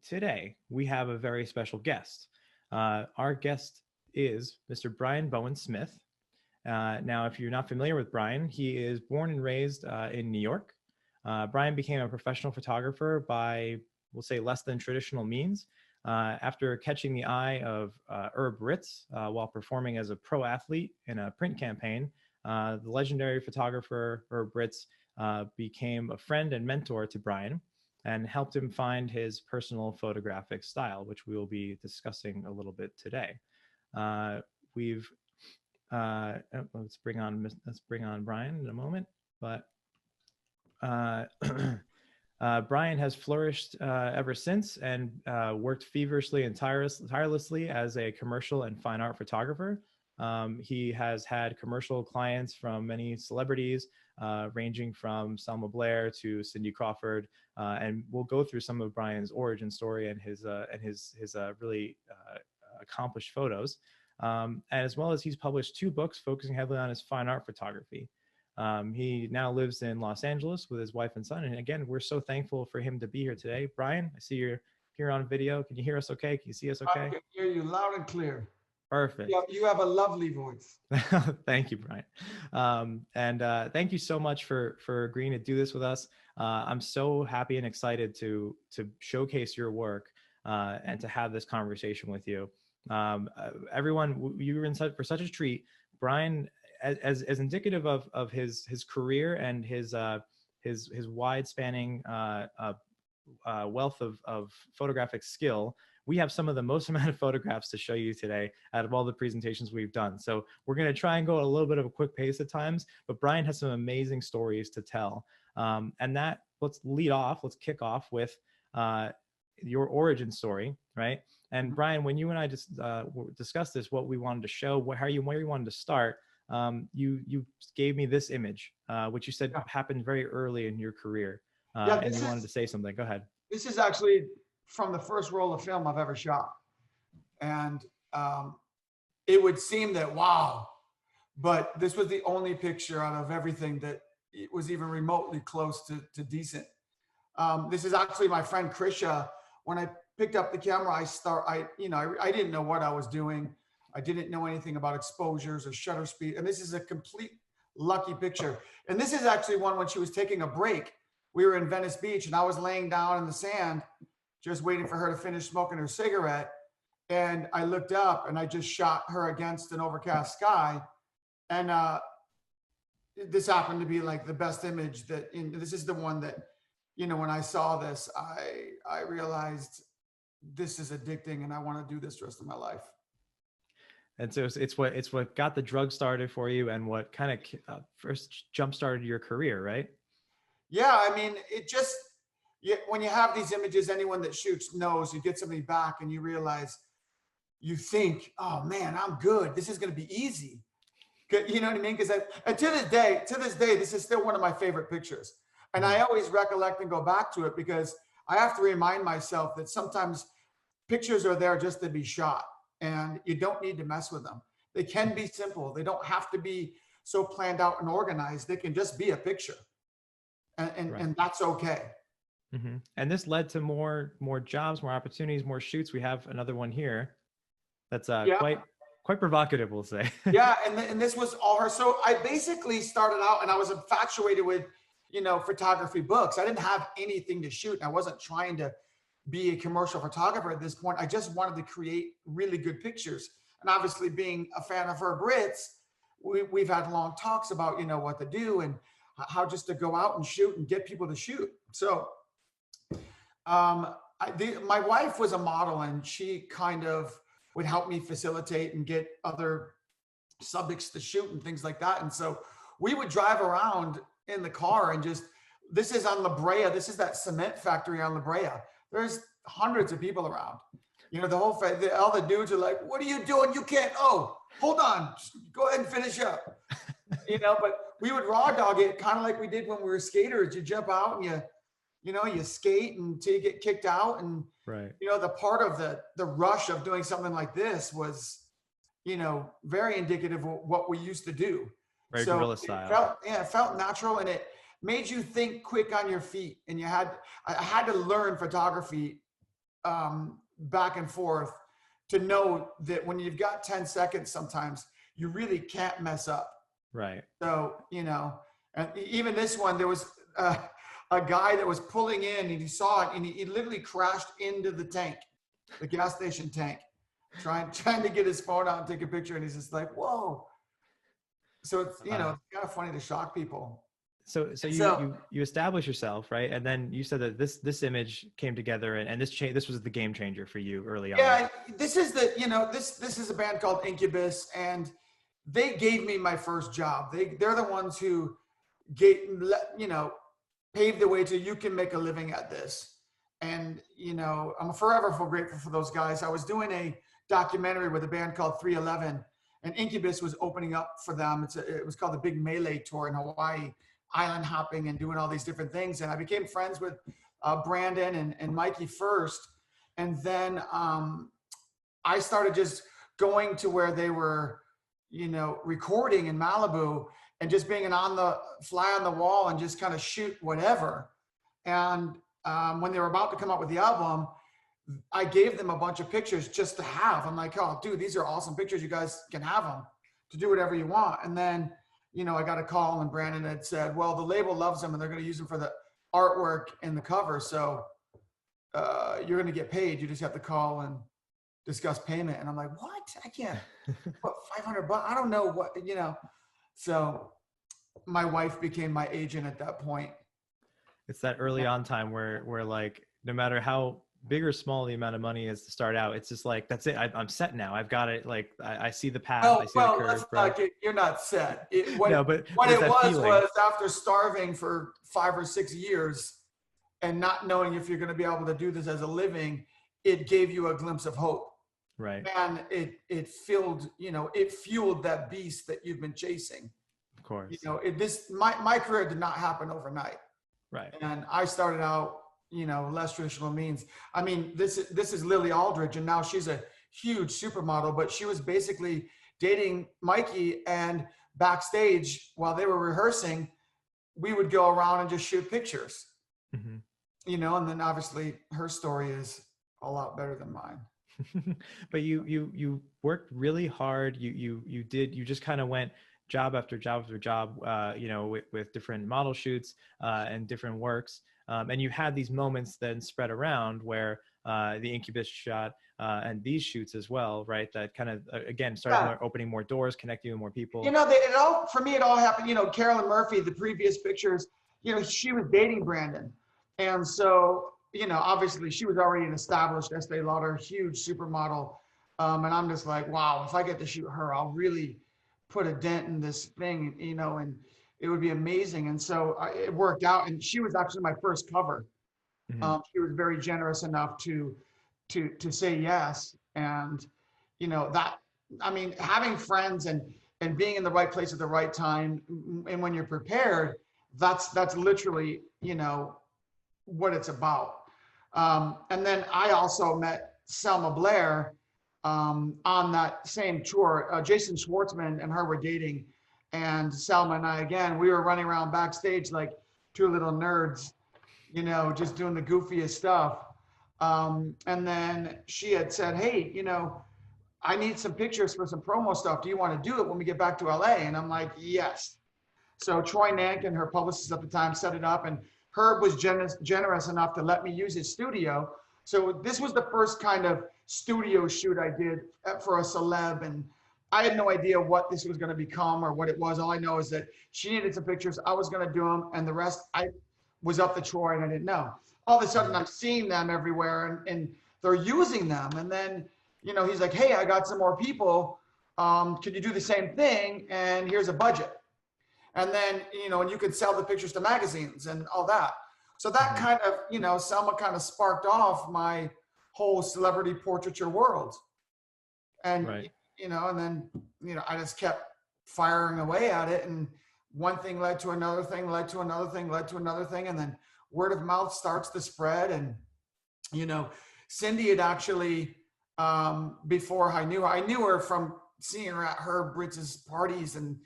today we have a very special guest. Our guest is Mr. Bowen Smith. Now, if you're not familiar with Brian, he is born and raised in New York. Brian became a professional photographer by, we'll say, less than traditional means. After catching the eye of Herb Ritz while performing as a pro athlete in a print campaign, the legendary photographer Herb Ritz became a friend and mentor to Brian and helped him find his personal photographic style, which we will be discussing a little bit today. We've let's bring on Brian in a moment, but Brian has flourished ever since and worked feverishly and tirelessly as a commercial and fine art photographer. He has had commercial clients from many celebrities, ranging from Selma Blair to Cindy Crawford, and we'll go through some of Brian's origin story and his really accomplished photos, as well as he's published 2 books focusing heavily on his fine art photography. He now lives in Los Angeles with his wife and son. And again, we're so thankful for him to be here today. Brian, I see you're here on video. Can you hear us okay? Can you see us okay? I can hear you loud and clear. Perfect. You have a lovely voice. Thank you, Brian. Thank you so much for agreeing to do this with us. I'm so happy and excited to showcase your work and to have this conversation with you. Everyone, you were in for such a treat. Brian, as indicative of his career and his wide spanning wealth of photographic skill, we have some of the most amount of photographs to show you today out of all the presentations we've done. So we're going to try and go at a little bit of a quick pace at times, but Brian has some amazing stories to tell. Let's kick off with your origin story, right? And Brian, when you and I just discussed this, what we wanted to show, where you wanted to start, you gave me this image, which you said happened very early in your career, and you wanted to say something. Go ahead. This is actually from the first roll of film I've ever shot. And it would seem that, wow, but this was the only picture out of everything that it was even remotely close to decent. This is actually my friend Krisha. When I picked up the camera, I didn't know what I was doing. I didn't know anything about exposures or shutter speed. And this is a complete lucky picture. And this is actually one when she was taking a break. We were in Venice Beach and I was laying down in the sand, just waiting for her to finish smoking her cigarette. And I looked up and I just shot her against an overcast sky. And this happened to be like the best image this is the one that, when I saw this, I realized this is addicting and I want to do this the rest of my life. And so it's what got the drug started for you and what kind of first jump started your career, right? Yeah, I mean, when you have these images, anyone that shoots knows you get something back and you realize, you think, oh man, I'm good. This is going to be easy. You know what I mean? Because to this day, this is still one of my favorite pictures. And I always recollect and go back to it because I have to remind myself that sometimes pictures are there just to be shot and you don't need to mess with them. They can be simple. They don't have to be so planned out and organized. They can just be a picture. And that's okay. Mm-hmm. And this led to more jobs, more opportunities, more shoots. We have another one here that's quite provocative, we'll say. Yeah, and this was all her. So I basically started out and I was infatuated with, photography books. I didn't have anything to shoot. And I wasn't trying to be a commercial photographer at this point. I just wanted to create really good pictures. And obviously being a fan of Herb Ritz, we've had long talks about, what to do and how just to go out and shoot and get people to shoot. So my wife was a model and she kind of would help me facilitate and get other subjects to shoot and things like that. And so we would drive around in the car and this is on La Brea. This is that cement factory on La Brea. There's hundreds of people around. All the dudes are like, what are you doing? You can't, hold on, just go ahead and finish up. But we would raw dog it kind of like we did when we were skaters. You jump out and you skate until you get kicked out. And, right. The part of the rush of doing something like this was, very indicative of what we used to do. Very guerrilla style. It felt natural and it made you think quick on your feet. And I had to learn photography back and forth to know that when you've got 10 seconds, sometimes you really can't mess up. Right. So, you know, and even this one, there was a guy that was pulling in and he saw it and he literally crashed into the tank, the gas station tank, trying to get his phone out and take a picture. And he's just like, whoa. So it's, you know, it's kind of funny to shock people. So you establish yourself, right? And then you said that this image came together, and this was the game changer for you early on. Yeah, this is this is a band called Incubus, and they gave me my first job. They're the ones who paved the way to you can make a living at this. And I'm forever grateful for those guys. I was doing a documentary with a band called 311, and Incubus was opening up for them. It was called the Big Melee Tour in Hawaii, island hopping and doing all these different things. And I became friends with Brandon and Mikey first. And then I started just going to where they were, recording in Malibu and just being fly on the wall and just kind of shoot whatever. And when they were about to come out with the album, I gave them a bunch of pictures just to have. I'm like, oh, dude, these are awesome pictures. You guys can have them to do whatever you want. And then, I got a call and Brandon had said, well, the label loves them and they're going to use them for the artwork and the cover. So you're going to get paid. You just have to call and discuss payment. And I'm like, what? I can't. What, $500? I don't know what, So my wife became my agent at that point. It's that early on time where like, no matter how big or small the amount of money is to start out, it's just like, that's it. I'm set now. I've got it. Like I see the path. I see the curve. You're not set. What it was after starving for 5 or 6 years and not knowing if you're going to be able to do this as a living, it gave you a glimpse of hope. Right. And it fueled that beast that you've been chasing. Of course. My career did not happen overnight. Right. And I started out, less traditional means. I mean, this is Lily Aldridge, and now she's a huge supermodel, but she was basically dating Mikey, and backstage while they were rehearsing, we would go around and just shoot pictures, and then obviously her story is a lot better than mine. But you worked really hard. You just kind of went job after job after job, with different model shoots and different works. And you had these moments then spread around where the Incubus shot and these shoots as well, right? That kind of, again, started opening more doors, connecting with more people. It all happened, Carolyn Murphy, the previous pictures, she was dating Brandon. And so, obviously she was already an established Estee Lauder, huge supermodel. And I'm just like, wow, if I get to shoot her, I'll really put a dent in this thing, and it would be amazing. And so it worked out. And she was actually my first cover. Mm-hmm. She was very generous enough to say yes. And, having friends and being in the right place at the right time. And when you're prepared, that's literally, what it's about. And then I also met Selma Blair on that same tour. Jason Schwartzman and her were dating, and Selma and I, again, we were running around backstage like two little nerds, just doing the goofiest stuff. And then she had said, hey, I need some pictures for some promo stuff. Do you want to do it when we get back to LA? And I'm like, yes. So Troy Nankin, her publicist at the time, set it up, and Herb was generous enough to let me use his studio. So this was the first kind of studio shoot I did for a celeb, and I had no idea what this was going to become or what it was. All I know is that she needed some pictures, I was going to do them, and the rest I was up to Troy, and I didn't know. All of a sudden I'm seeing them everywhere, and they're using them. And then, he's like, hey, I got some more people. Could you do the same thing? And here's a budget. And then, and you could sell the pictures to magazines and all that. So that kind of, Selma kind of sparked off my whole celebrity portraiture world. And, right. And then, I just kept firing away at it. And one thing led to another thing, led to another thing, led to another thing. And then word of mouth starts to spread. And, Cindy had actually, before I knew her from seeing her at Herb Britz's parties. And,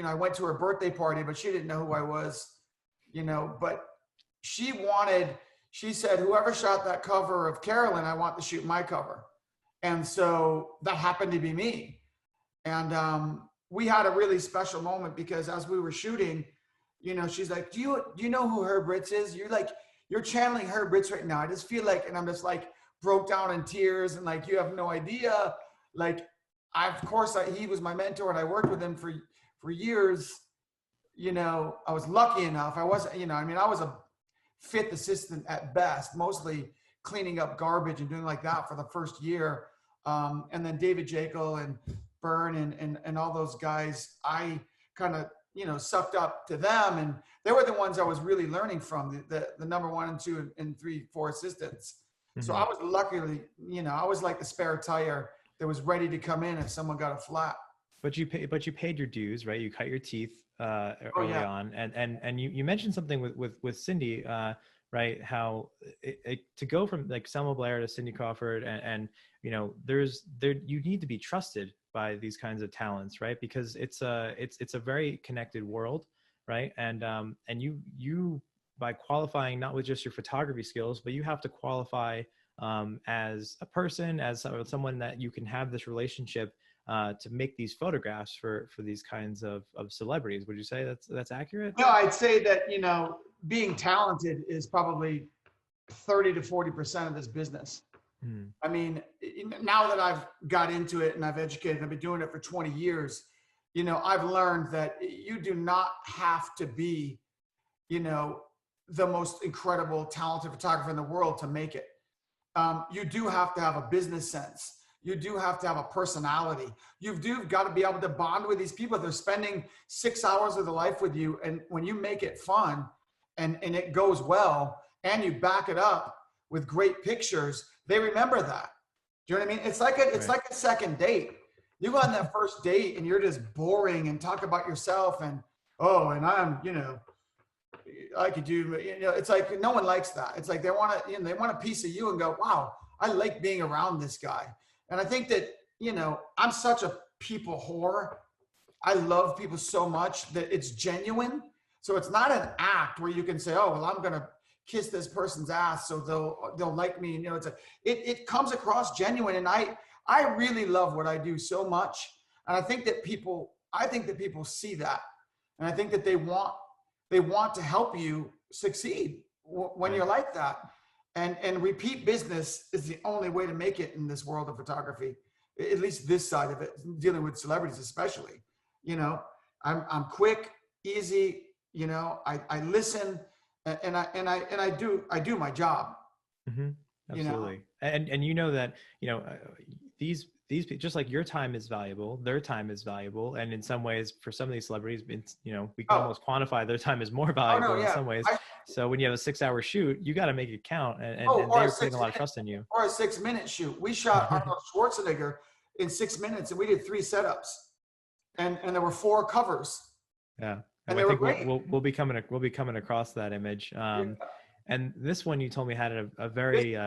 I went to her birthday party, but she didn't know who I was, but she she said, whoever shot that cover of Carolyn, I want to shoot my cover. And so that happened to be me. And we had a really special moment because as we were shooting, you know, she's like, do you know who Herb Ritz is? You're channeling Herb Ritz right now. I just feel like, and I'm just like broke down in tears and like, you have no idea. Like, he was my mentor and I worked with him for years. You know, I was lucky enough. I wasn't, you know, I mean, I was a fifth assistant at best, mostly cleaning up garbage and doing like that for the first year. And then David Jekyll and Byrne and all those guys, I kind of, you know, sucked up to them. And they were the ones I was really learning from, the number 1 and 2 and 3, 4 assistants. Mm-hmm. So I was luckily, you know, I was like the spare tire that was ready to come in if someone got a flat. But you paid your dues, right? You cut your teeth early on. And you mentioned something with Cindy, right? How to go from like Selma Blair to Cindy Crawford and you know, you need to be trusted by these kinds of talents, right? Because it's a very connected world, right? And you by qualifying not with just your photography skills, but you have to qualify as a person, as someone that you can have this relationship to make these photographs for these kinds of celebrities. Would you say that's accurate? No, I'd say that, you know, being talented is probably 30 to 40% of this business. I mean, now that I've got into it and I've educated, I've been doing it for 20 years, you know, I've learned that you do not have to be, you know, the most incredible, talented photographer in the world to make it. You do have to have a business sense. You do have to have a personality. You've got to be able to bond with these people. They're spending 6 hours of their life with you. And when you make it fun and it goes well and you back it up with great pictures, they remember that. Do you know what I mean? It's like a second date. You go on that first date and you're just boring and talk about yourself and, oh, and I'm, you know, I could do, you know, it's like no one likes that. It's like they want a piece of you and go, wow, I like being around this guy. And I think that, you know, I'm such a people whore. I love people so much that it's genuine. So it's not an act where you can say, oh, well, I'm going to kiss this person's ass so they'll like me. You know, it comes across genuine. And I really love what I do so much. And I think that people see that. And I think that they want to help you succeed when you're like that. And repeat business is the only way to make it in this world of photography, at least this side of it, dealing with celebrities especially. You know, I'm quick, easy, you know, I listen and I do my job. Mm-hmm. Absolutely. You know? And you know that, you know, these just like your time is valuable, their time is valuable. And in some ways, for some of these celebrities, it's, you know, we can almost quantify their time is more valuable in some ways. So when you have a 6-hour shoot, you got to make it count. And they're putting a lot of trust in you. Or a 6-minute shoot. We shot Arnold Schwarzenegger in 6 minutes and we did 3 setups and there were 4 covers. Yeah. And I think we'll be coming across that image. And this one you told me had a very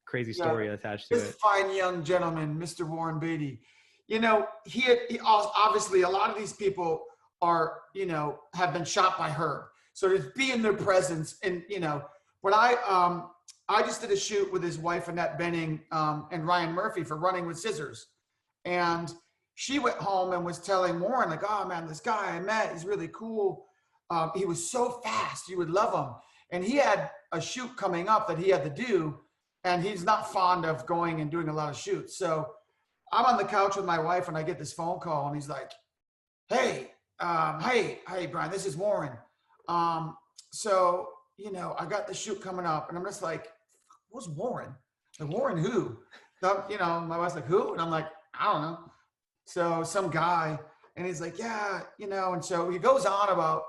crazy story attached to it. This fine young gentleman, Mr. Warren Beatty, you know, he obviously a lot of these people are, you know, have been shot by her. So to be in their presence and, you know, but I just did a shoot with his wife, Annette Bening, and Ryan Murphy for Running with Scissors. And she went home and was telling Warren, like, oh man, this guy I met, he's really cool. He was so fast, you would love him. And he had a shoot coming up that he had to do, and he's not fond of going and doing a lot of shoots. So I'm on the couch with my wife and I get this phone call and he's like, hey, Brian, this is Warren. So, you know, I got the shoot coming up and I'm just like, who's Warren? Like, Warren who? So, you know, my wife's like, who? And I'm like, I don't know. So some guy, and he's like, yeah, you know, and so he goes on about,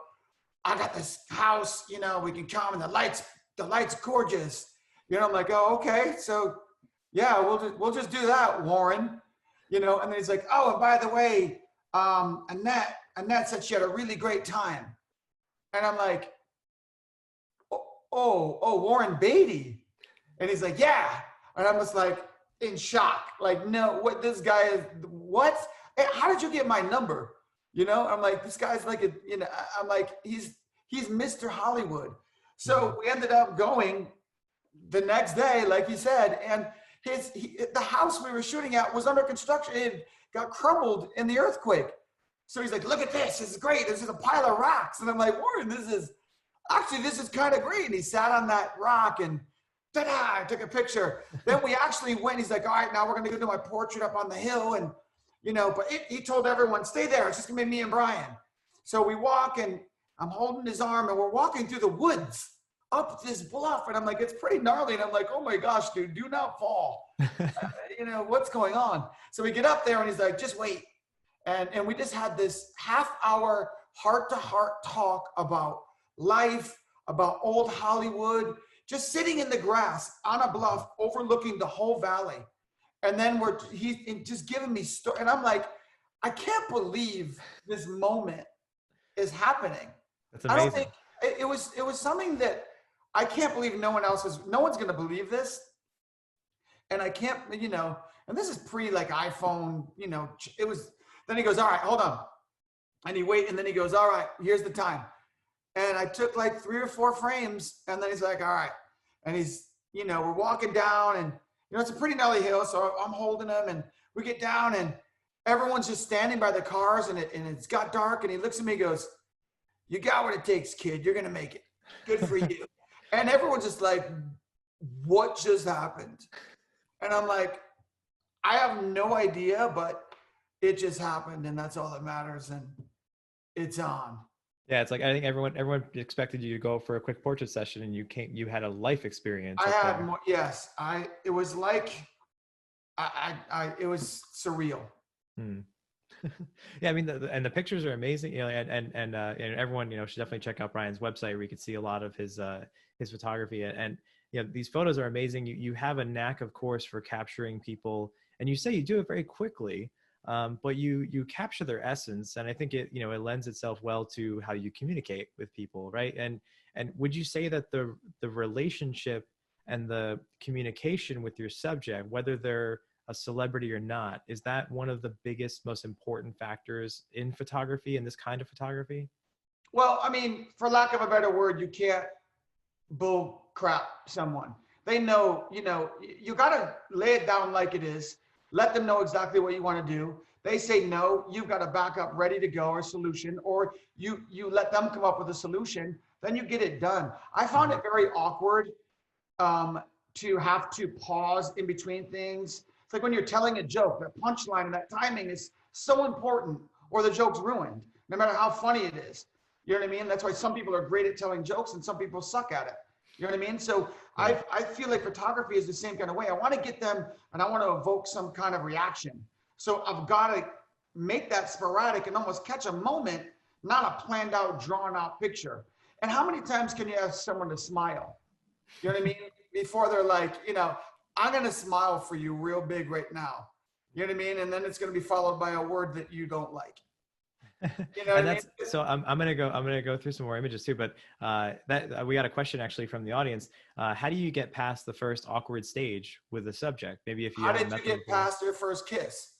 I got this house, you know, we can come and the light's gorgeous. You know, I'm like, oh, okay. So yeah, we'll just do that, Warren. You know, and then he's like, oh, and by the way, Annette said she had a really great time. And I'm like, oh, Warren Beatty. And he's like, yeah. And I'm just like in shock. Like, no, what this guy is, what? How did you get my number? You know, I'm like, this guy's like, I'm like, he's Mr. Hollywood. So we ended up going, the next day, like you said, and the house we were shooting at was under construction. It got crumbled in the earthquake. So he's like, look at this. This is great. This is a pile of rocks. And I'm like, Warren, this is kind of great. And he sat on that rock and ta-da, I took a picture. Then we actually went. He's like, all right, now we're going to go do my portrait up on the hill. And, but he told everyone, stay there. It's just going to be me and Brian. So we walk, and I'm holding his arm, and we're walking through the woods up this bluff. And I'm like, it's pretty gnarly. And I'm like, oh my gosh, dude, do not fall. What's going on? So we get up there, and he's like, just wait. And we just had this half-hour heart-to-heart talk about life, about old Hollywood, just sitting in the grass on a bluff overlooking the whole valley. And then he's just giving me story. And I'm like, I can't believe this moment is happening. That's amazing. I don't think it was something that I can't believe no one's going to believe this. And I can't, and this is pre like iPhone, it was, then he goes, all right, hold on. And and then he goes, all right, here's the time. And I took like 3 or 4 frames, and then he's like, all right. And he's, we're walking down, and, it's a pretty gnarly hill. So I'm holding him, and we get down, and everyone's just standing by the cars, and it's got dark. And he looks at me and goes, you got what it takes, kid. You're going to make it. Good for you. And everyone's just like, what just happened? And I'm like, I have no idea, but it just happened, and that's all that matters. And it's on. Yeah, it's like I think everyone expected you to go for a quick portrait session, and you had a life experience. I had more, yes. It was like it was surreal. Yeah, I mean, the pictures are amazing, and everyone, should definitely check out Brian's website where you can see a lot of his photography, and these photos are amazing. You have a knack, of course, for capturing people, and you say you do it very quickly. But you capture their essence, and I think it lends itself well to how you communicate with people, right? And would you say that the relationship and the communication with your subject, whether they're a celebrity or not, is that one of the biggest, most important factors in photography, in this kind of photography? Well, I mean, for lack of a better word, you can't bull crap someone. They know, you got to lay it down like it is. Let them know exactly what you want to do. They say no, you've got a backup ready to go or solution, or you let them come up with a solution, then you get it done. I found it very awkward to have to pause in between things. It's like when you're telling a joke, that punchline and that timing is so important, or the joke's ruined, no matter how funny it is. You know what I mean? That's why some people are great at telling jokes and some people suck at it. You know what I mean? So I feel like photography is the same kind of way. I want to get them, and I want to evoke some kind of reaction. So I've got to make that sporadic and almost catch a moment, not a planned out, drawn out picture. And how many times can you ask someone to smile? You know what I mean? Before they're like, I'm going to smile for you real big right now. You know what I mean? And then it's going to be followed by a word that you don't like. So I'm gonna go through some more images too, but we got a question actually from the audience. How do you get past the first awkward stage with the subject? Maybe if you how did you get past your first kiss?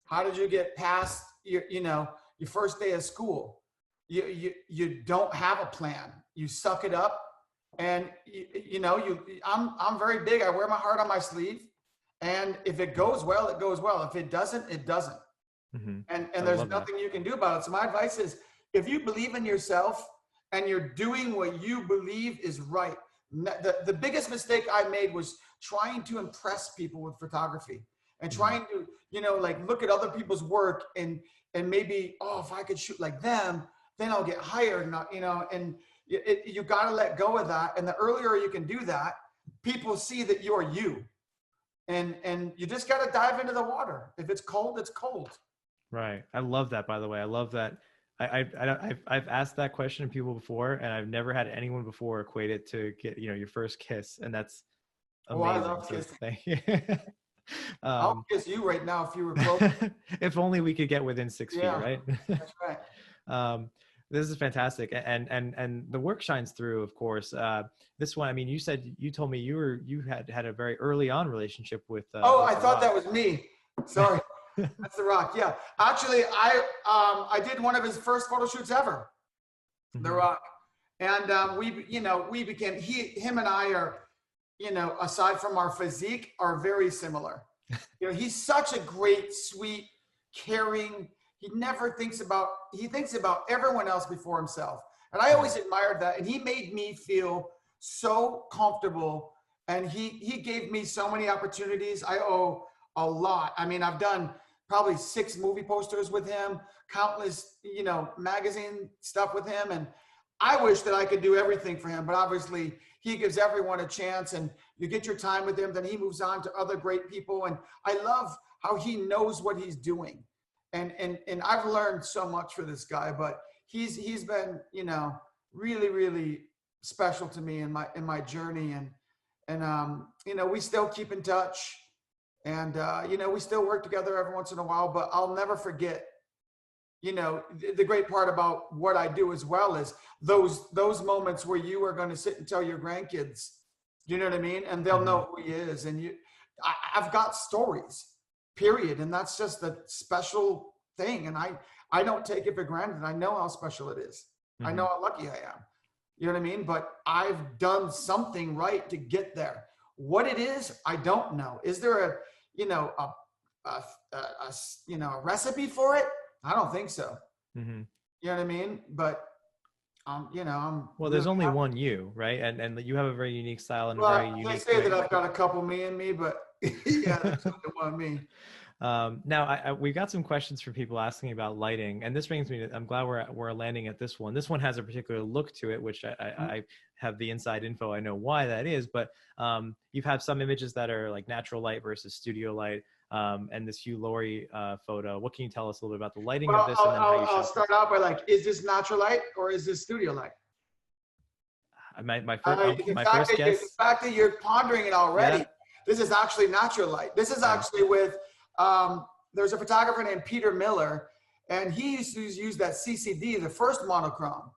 How did you get past your first day of school? You don't have a plan. You suck it up, and I'm very big. I wear my heart on my sleeve, and if it goes well, it goes well. If it doesn't, it doesn't. Mm-hmm. And there's nothing you can do about it. So my advice is, if you believe in yourself and you're doing what you believe is right. The biggest mistake I made was trying to impress people with photography and trying to, look at other people's work and maybe, if I could shoot like them, then I'll get hired. And you got to let go of that. And the earlier you can do that, people see that you're you. And you just got to dive into the water. If it's cold, it's cold. Right. I love that, by the way. I love that. I've asked that question to people before, and I've never had anyone before equate it to get, your first kiss. And that's amazing. I love kissing. Thank you. I'll kiss you right now if you were close. If only we could get within 6 feet, right? That's right. This is fantastic. And the work shines through, of course. This one, I mean, you told me you had a very early on relationship with. I thought that was me. Sorry. That's The Rock. Yeah. Actually, I did one of his first photo shoots ever. Mm-hmm. The Rock. And we became, him and I are you know, aside from our physique, are very similar. You know, he's such a great, sweet, caring. He never thinks about, he thinks about everyone else before himself. And I always admired that. And he made me feel so comfortable. And he gave me so many opportunities. I owe a lot. I mean, I've done probably 6 movie posters with him, countless, you know, magazine stuff with him. And I wish that I could do everything for him, but obviously he gives everyone a chance, and you get your time with him, then he moves on to other great people. And I love how he knows what he's doing. And I've learned so much for this guy, but he's been, you know, really, really special to me in my journey. And you know, we still keep in touch, and you know, we still work together every once in a while, but I'll never forget, you know, the great part about what I do as well is those moments where you are going to sit and tell your grandkids, you know what I mean? And they'll know who he is. And I've got stories, period. And that's just a special thing. And I don't take it for granted. I know how special it is. I know how lucky I am. You know what I mean? But I've done something right to get there. What it is, I don't know. Is there a recipe for it? I don't think so. You know what I mean? But you know, well, there's only one you, right? And you have a very unique style and well, a very unique. I say that I've got a couple me in me, but yeah, there's only one me. Now we got some questions from people asking about lighting, and this brings me to, I'm glad we're landing at this one. This one has a particular look to it, which I have the inside info. I know why that is, but you've had some images that are like natural light versus studio light. And this Hugh Laurie photo. What can you tell us a little bit about the lighting of this? I'll start out by like, is this natural light or is this studio light? My first guess. The fact that you're pondering it already, this is actually natural light. This is actually with, there's a photographer named Peter Miller, and he used to use that CCD, the first monochrome.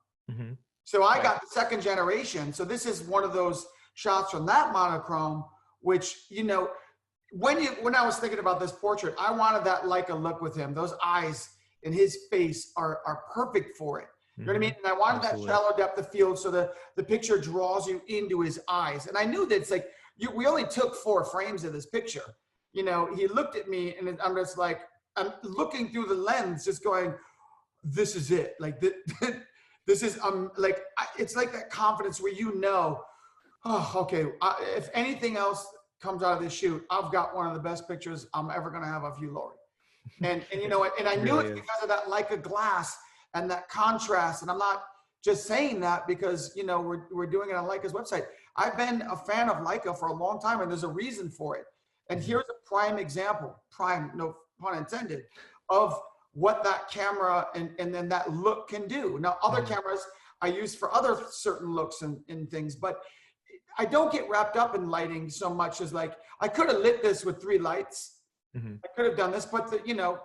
So I got the second generation. So this is one of those shots from that monochrome, which, you know, when I was thinking about this portrait, I wanted that Leica look with him. Those eyes in his face are perfect for it. You know what I mean? And I wanted that shallow depth of field so the picture draws you into his eyes. And I knew that it's like, we only took 4 frames of this picture. You know, he looked at me and I'm just like, I'm looking through the lens, just going, this is it. Like, this is, like, it's like that confidence where you know, oh, okay, if anything else comes out of this shoot, I've got one of the best pictures I'm ever going to have of Hugh Laurie. And you know what? And I knew it's because of that Leica glass and that contrast. And I'm not just saying that because, you know, we're doing it on Leica's website. I've been a fan of Leica for a long time, and there's a reason for it. And here's a prime example, no pun intended, of what that camera and then that look can do. Now, other cameras I use for other certain looks and things, but I don't get wrapped up in lighting so much as like, I could have lit this with 3 lights. I could have done this, but you know,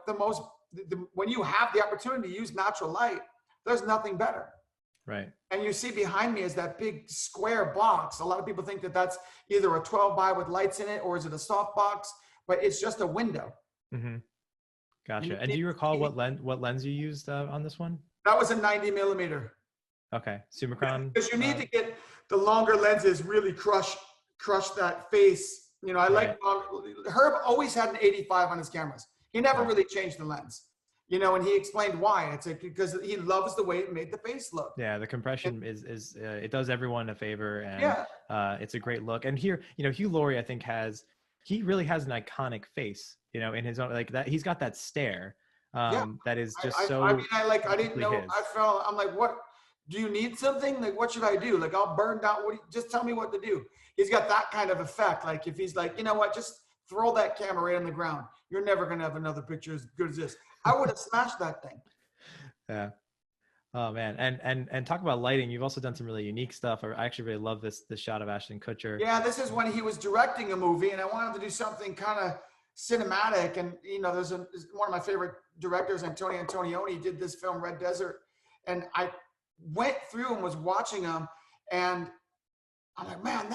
when you have the opportunity to use natural light, there's nothing better. Right. And you see behind me is that big square box. A lot of people think that that's either a 12 by with lights in it, or is it a soft box, but it's just a window. Gotcha. And do you recall what lens you used on this one? That was a 90 millimeter. Okay. Summicron. Because you need to get the longer lenses, really crush that face. You know, I like Herb always had an 85 on his cameras. He never really changed the lens. You know, and he explained why. It's like because he loves the way it made the face look. Yeah, the compression is it does everyone a favor, and it's a great look. And here, you know, Hugh Laurie, I think he really has an iconic face. You know, in his own, like that, he's got that stare that is just so. I mean, I didn't know. I'm like, what? Do you need something? Like, what should I do? Like, I'll burn down. Just tell me what to do. He's got that kind of effect. Like, if he's like, you know what, just throw that camera right on the ground. You're never gonna have another picture as good as this. I would have smashed that thing. Yeah. Oh man. And talk about lighting. You've also done some really unique stuff. I actually really love this shot of Ashton Kutcher. Yeah, this is when he was directing a movie, and I wanted to do something kind of cinematic. And you know, there's one of my favorite directors, Antonio Antonioni, did this film Red Desert, and I went through and was watching him, and I'm like, man,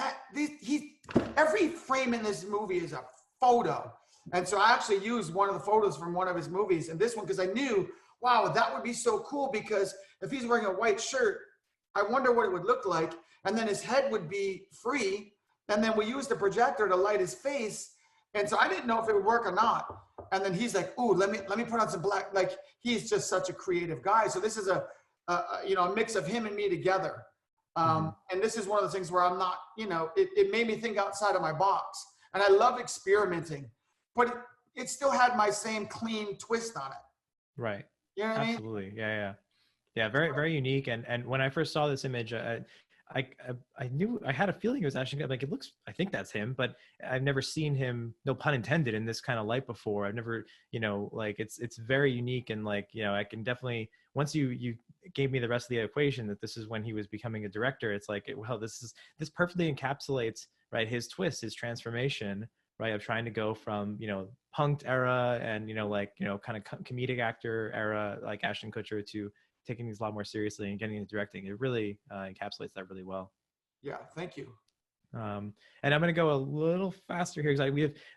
every frame in this movie is a photo. And so I actually used one of the photos from one of his movies, and this one, because I knew, wow, that would be so cool, because if he's wearing a white shirt, I wonder what it would look like. And then his head would be free, And then we used the projector to light his face. And so I didn't know if it would work or not. And then he's like, "Ooh, let me put on some black." Like, he's just such a creative guy. So this is a mix of him and me together. And this is one of the things where I'm not, it made me think outside of my box. And I love experimenting, but it still had my same clean twist on it. Right. You know what I mean? Absolutely. Yeah. Very, very unique. And when I first saw this image, I knew, I had a feeling it was actually like, I think that's him, but I've never seen him, no pun intended, in this kind of light before. I've never, like it's very unique. And like, I can definitely, once you gave me the rest of the equation that this is when he was becoming a director, it's like, well, this perfectly encapsulates, right, his twist, his transformation, right, of trying to go from, punked era and, kind of comedic actor era, like Ashton Kutcher, to taking these a lot more seriously and getting into directing. It really encapsulates that really well. Yeah, thank you. And I'm going to go a little faster here because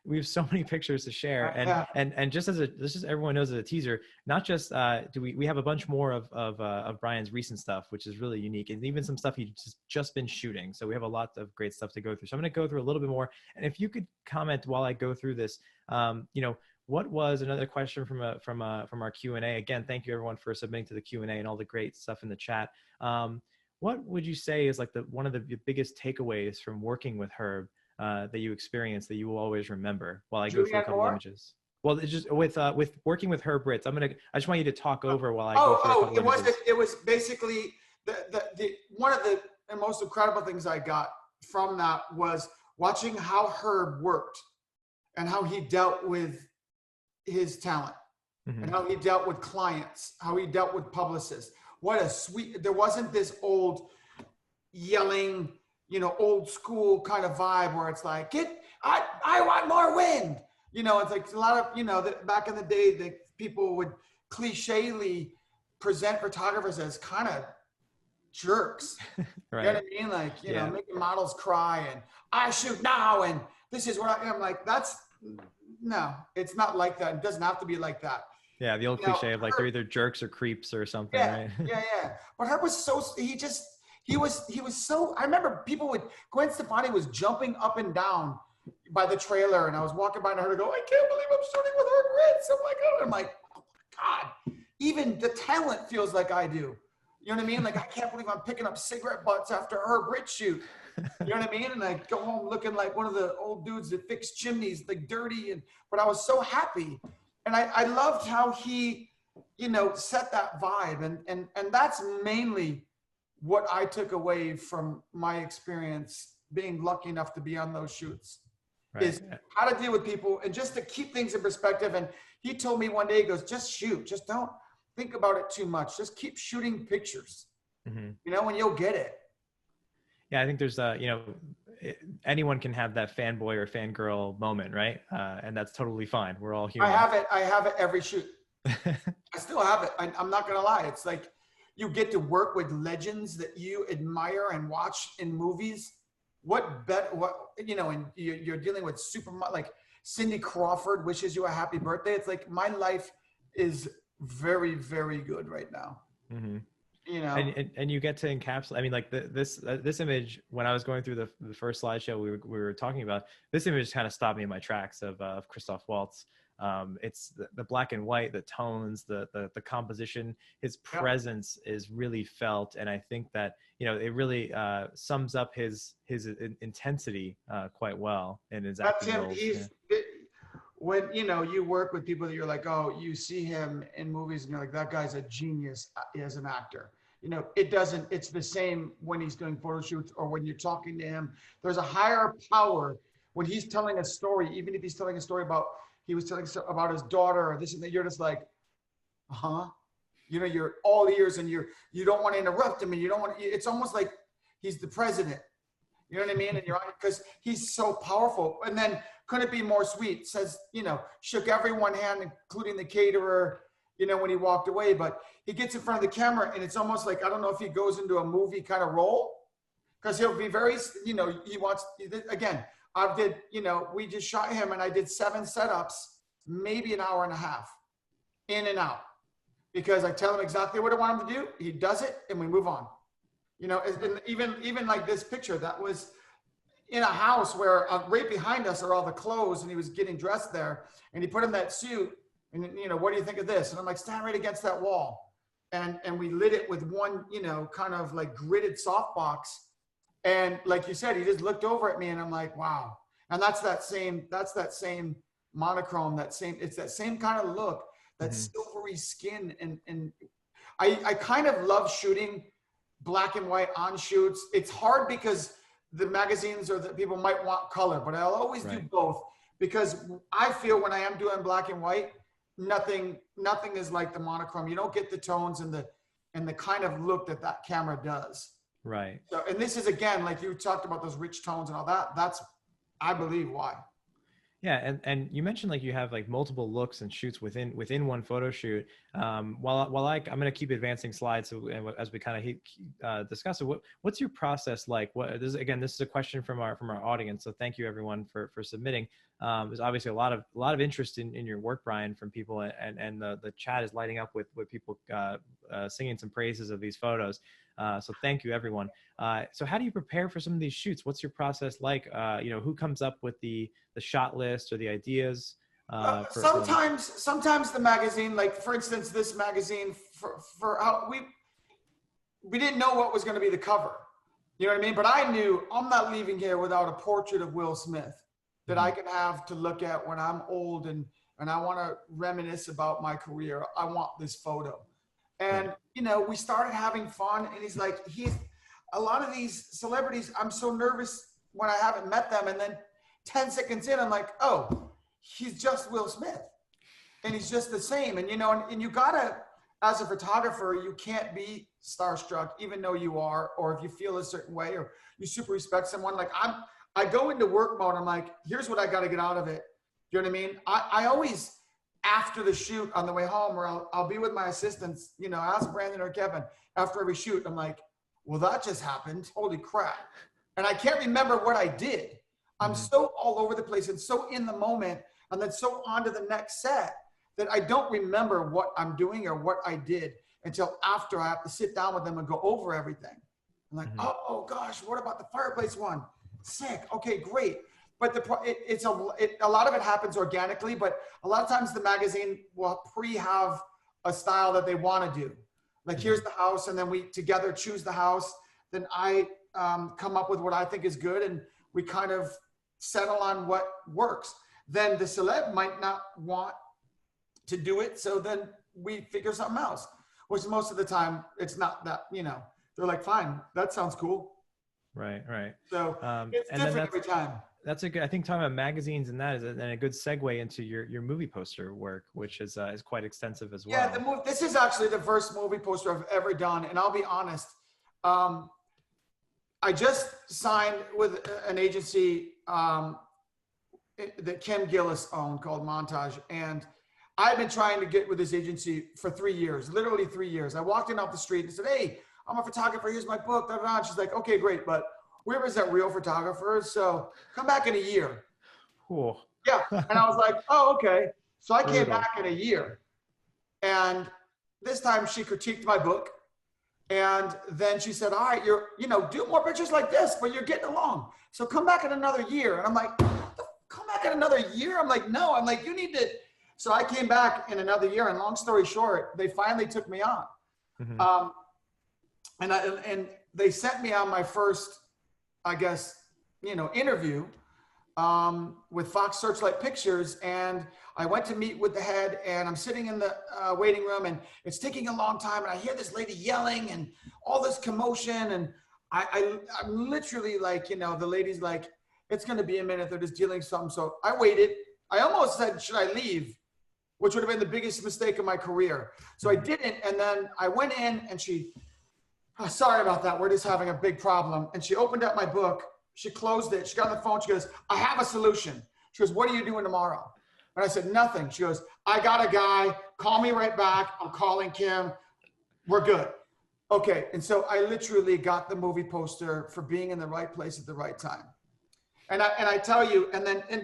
we have so many pictures to share. And just as everyone knows, as a teaser, not just we have a bunch more of Brian's recent stuff, which is really unique, and even some stuff he's just been shooting. So we have a lot of great stuff to go through. So I'm going to go through a little bit more. And if you could comment while I go through this, what was another question from our Q&A? Again, thank you everyone for submitting to the Q&A and all the great stuff in the chat. What would you say is like one of the biggest takeaways from working with Herb that you experienced that you will always remember? While I go through a couple images. Well, it's just with working with Herb Ritts. I just want you to talk over while I go through a couple images. It was basically the one of the most incredible things I got from that was watching how Herb worked and how he dealt with his talent, and how he dealt with clients, how he dealt with publicists. What a sweet, there wasn't this old yelling, old school kind of vibe where it's like, I want more wind. It's like a lot of, back in the day, that people would clichely present photographers as kind of jerks. Right. You know what I mean? Like, making models cry and I shoot now. And this is what I'm like, no, it's not like that. It doesn't have to be like that. Yeah, the old cliche of like they're either jerks or creeps or something, right? Yeah. But Herb was so, he was so, I remember Gwen Stefani was jumping up and down by the trailer, and I was walking by and I heard her go, "I can't believe I'm shooting with Herb Ritts." I'm like, oh my God, even the talent feels like I do. You know what I mean? Like, I can't believe I'm picking up cigarette butts after a Herb Ritts shoot. You know what I mean? And I go home looking like one of the old dudes that fix chimneys, like dirty. But I was so happy. And I loved how he, set that vibe. And that's mainly what I took away from my experience being lucky enough to be on those shoots, right, is how to deal with people and just to keep things in perspective. And he told me one day, he goes, just shoot. Just don't think about it too much. Just keep shooting pictures, and you'll get it. Yeah, I think there's anyone can have that fanboy or fangirl moment, right? And that's totally fine. We're all human. I have it every shoot. I still have it. I'm not gonna lie. It's like you get to work with legends that you admire and watch in movies. And you're dealing with like Cindy Crawford wishes you a happy birthday. It's like my life is very, very good right now. And you get to encapsulate. I mean, like this image, when I was going through the first slideshow we were talking about, this image kind of stopped me in my tracks of Christoph Waltz. It's the black and white, the tones, the composition, his presence is really felt, and I think that it really sums up his intensity quite well in his acting roles. When you work with people that you're like, oh, you see him in movies and you're like, that guy's a genius as an actor. It's the same when he's doing photo shoots or when you're talking to him. There's a higher power when he's telling a story, even if he's telling a story about his daughter or this and that, you're just like, you're all ears and you don't want to interrupt him, and you don't want, it's almost like he's the president. You know what I mean? And you're on, because he's so powerful. And then couldn't be more sweet. Says, shook everyone's hand, including the caterer, when he walked away. But he gets in front of the camera and it's almost like, I don't know if he goes into a movie kind of role, because he'll be very, he wants, again, we just shot him and I did 7 setups, maybe an hour and a half, in and out, because I tell him exactly what I want him to do. He does it and we move on. And even like this picture, that was, in a house where right behind us are all the clothes, and he was getting dressed there, and he put in that suit, and what do you think of this? And I'm like, stand right against that wall. And we lit it with one, kind of like gridded softbox. And like you said, he just looked over at me, and I'm like, wow. And that's that same monochrome, it's that same kind of look, that silvery skin. And I kind of love shooting black and white on shoots. It's hard because the magazines or the people might want color, but I'll always do both, because I feel when I am doing black and white, nothing is like the monochrome. You don't get the tones and the kind of look that camera does. Right. So, and this is, again, like you talked about those rich tones and all that. That's, I believe, why. Yeah, and you mentioned like you have like multiple looks and shoots within one photo shoot. I'm going to keep advancing slides, so as we kind of discuss it, what's your process like? This is a question from our audience, so thank you everyone for submitting. There's obviously a lot of interest in your work, Brian, from people, and the chat is lighting up with people singing some praises of these photos. So thank you, everyone. So how do you prepare for some of these shoots? What's your process like? Who comes up with the shot list or the ideas? Sometimes the magazine, like for instance, this magazine, for how we didn't know what was going to be the cover. You know what I mean? But I knew I'm not leaving here without a portrait of Will Smith that I can have to look at when I'm old and I want to reminisce about my career. I want this photo. And, we started having fun, and he's like, a lot of these celebrities, I'm so nervous when I haven't met them. And then 10 seconds in, I'm like, oh, he's just Will Smith, and he's just the same. And, and you gotta, as a photographer, you can't be starstruck, even though you are, or if you feel a certain way, or you super respect someone. Like I go into work mode. I'm like, here's what I got to get out of it. You know what I mean? I always, after the shoot on the way home, or I'll be with my assistants, ask Brandon or Kevin after every shoot. I'm like, well, that just happened. Holy crap. And I can't remember what I did. I'm so all over the place and so in the moment, and then so on to the next set that I don't remember what I'm doing or what I did until after I have to sit down with them and go over everything. I'm like, oh gosh, what about the fireplace one? Sick. Okay, great. But a lot of it happens organically, but a lot of times the magazine will have a style that they want to do. Like, here's the house, and then we together choose the house. Then I come up with what I think is good, and we kind of settle on what works. Then the celeb might not want to do it, so then we figure something else, which most of the time it's not that, they're like, fine, that sounds cool. Right. So it's different every time. That's a good, I think talking about magazines and that is a good segue into your movie poster work, which is quite extensive as well. Yeah, this is actually the first movie poster I've ever done. And I'll be honest, I just signed with an agency that Ken Gillis owned called Montage. And I've been trying to get with this agency for 3 years, literally 3 years. I walked in off the street and said, hey, I'm a photographer. Here's my book. And she's like, okay, great. But we represent real photographers, so come back in a year. Cool. Yeah, and I was like, oh, okay. So I came back in a year, and this time she critiqued my book, and then she said, all right, do more pictures like this, but you're getting along. So come back in another year. And I'm like, come back in another year? I'm like, no. I'm like, you need to. So I came back in another year, and long story short, they finally took me on. And they sent me on my first, I guess, interview with Fox Searchlight Pictures. And I went to meet with the head, and I'm sitting in the waiting room, and it's taking a long time. And I hear this lady yelling and all this commotion. And I'm literally like, the lady's like, it's going to be a minute. They're just dealing with something. So I waited. I almost said, should I leave? Which would have been the biggest mistake of my career. So I didn't. And then I went in, and sorry about that. We're just having a big problem. And she opened up my book. She closed it. She got on the phone. She goes, I have a solution. She goes, what are you doing tomorrow? And I said, nothing. She goes, I got a guy. Call me right back. I'm calling Kim. We're good. Okay. And so I literally got the movie poster for being in the right place at the right time. And I tell you,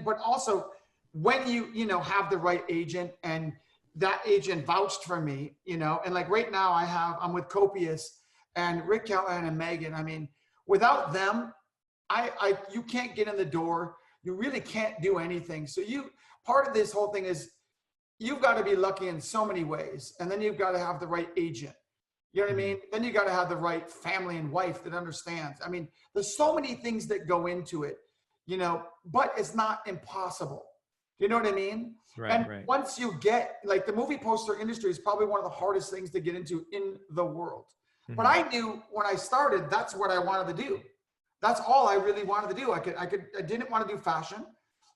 but also when you have the right agent, and that agent vouched for me, and like right now I'm with Copious and Rick Callahan and Megan. I mean, without them, you can't get in the door. You really can't do anything. So part of this whole thing is you've got to be lucky in so many ways. And then you've got to have the right agent. You know what I mean? Then you got to have the right family and wife that understands. I mean, there's so many things that go into it, you know, but it's not impossible. You know what I mean? Right, and right. once you get, like, the movie poster industry is probably one of the hardest things to get into in the world. But I knew when I started, that's what I wanted to do. That's all I really wanted to do. I didn't want to do fashion.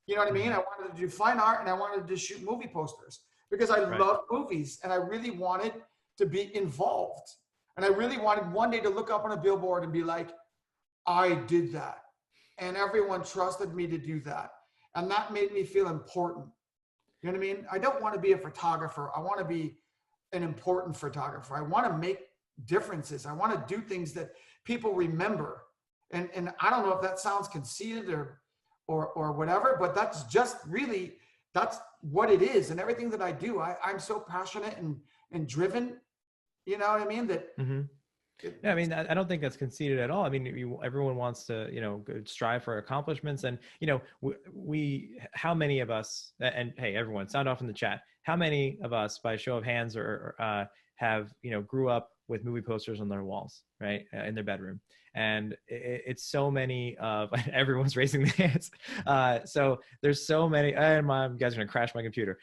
You know what I mean? I wanted to do fine art, and I wanted to shoot movie posters because I love movies, and I really wanted to be involved. And I really wanted one day to look up on a billboard and be like, I did that. And everyone trusted me to do that. And that made me feel important. You know what I mean? I don't want to be a photographer. I want to be an important photographer. I want to make differences. I want to do things that people remember. And I don't know if that sounds conceited or whatever, but that's just really, that's what it is. And everything that I do, I'm so passionate and driven, you know what I mean? That yeah, I mean, I don't think that's conceited at all. I mean, everyone wants to, you know, strive for accomplishments. And, you know, how many of us, and hey, everyone, sound off in the chat, how many of us, by show of hands, or have, you know, grew up with movie posters on their walls, right, in their bedroom? And it's so many of, everyone's raising their hands. So there's so many, and you guys are gonna crash my computer.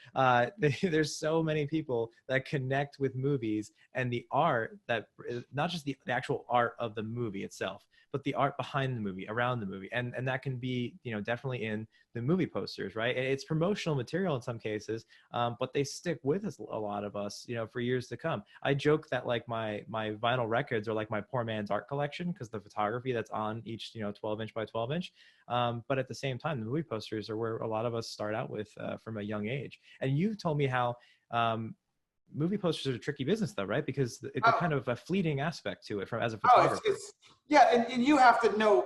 There's so many people that connect with movies and the art, that not just the actual art of the movie itself, but the art behind the movie, around the movie. And that can be, you know, definitely in the movie posters, right? And it's promotional material in some cases, but they stick with us, a lot of us, you know, for years to come. I joke that, like, my vinyl records are like my poor man's art collection, because the photography that's on each, you know, 12-inch by 12-inch. But at the same time, the movie posters are where a lot of us start out with from a young age. And you told me how movie posters are a tricky business, though, right? Because it's kind of a fleeting aspect to it as a photographer. Yeah, and you have to know,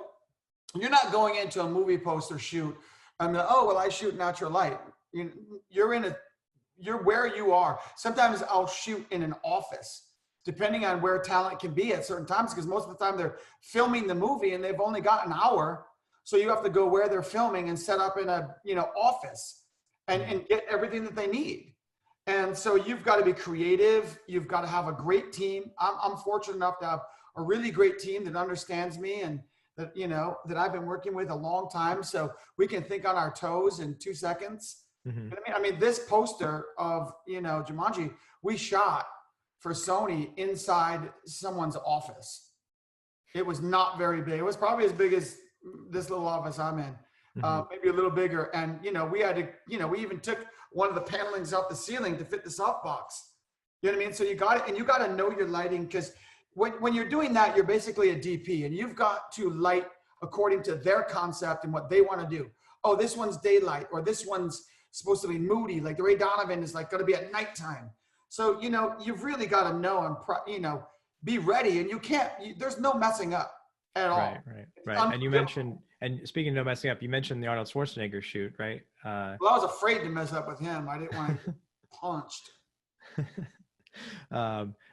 you're not going into a movie poster shoot and I shoot natural light. You're where you are. Sometimes I'll shoot in an office, depending on where talent can be at certain times, because most of the time they're filming the movie and they've only got an hour. So you have to go where they're filming and set up in a, you know, office and get everything that they need. And so you've got to be creative. You've got to have a great team. I'm fortunate enough to have a really great team that understands me and that, you know, that I've been working with a long time. So we can think on our toes in 2 seconds. I mean, this poster of, you know, Jumanji, we shot for Sony inside someone's office. It was not very big. It was probably as big as this little office I'm in, maybe a little bigger. And, you know, we had to, you know, we even took one of the panelings off the ceiling to fit the softbox. You know what I mean? So you got it, and you got to know your lighting, because when you're doing that, you're basically a DP, and you've got to light according to their concept and what they want to do. Oh, this one's daylight, or this one's supposed to be moody. Like the Ray Donovan is like going to be at nighttime. So, you know, you've really got to know and, you know, be ready, and there's no messing up at all. Right. And you mentioned, and speaking of no messing up, you mentioned the Arnold Schwarzenegger shoot, right? Well, I was afraid to mess up with him. I didn't want to get punched.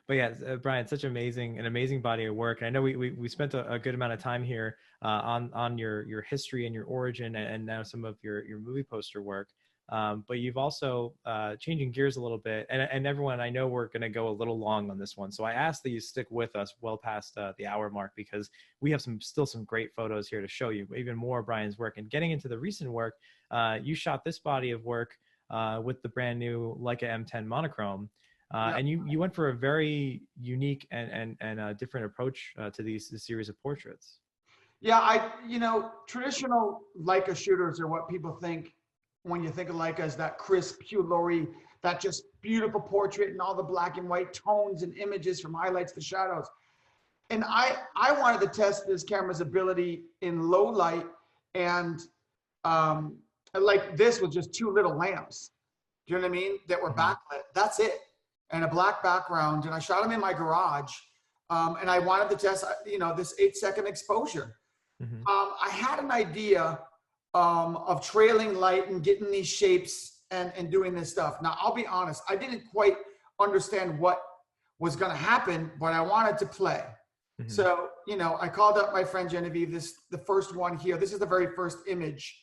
But yeah, Brian, such an amazing body of work. And I know we spent a good amount of time here on your history and your origin, and now some of your movie poster work. But you've also changing gears a little bit, and everyone, I know we're going to go a little long on this one, so I ask that you stick with us well past the hour mark, because we have still some great photos here to show you even more of Brian's work. And getting into the recent work, you shot this body of work with the brand new Leica M10 monochrome. And you went for a very unique and different approach to this series of portraits. Yeah, you know, traditional Leica shooters are what people think when you think of Leica, as that crisp, Hugh Laurie, that just beautiful portrait and all the black and white tones and images from highlights to shadows. And I wanted to test this camera's ability in low light, and like this with just 2 little lamps. Do you know what I mean? That were backlit. That's it. And a black background. And I shot them in my garage. And I wanted to test, you know, this 8-second exposure. I had an idea of trailing light and getting these shapes and doing this stuff. Now, I'll be honest, I didn't quite understand what was going to happen, but I wanted to play. Mhm. So, I called up my friend Genevieve, the first one here. This is the very first image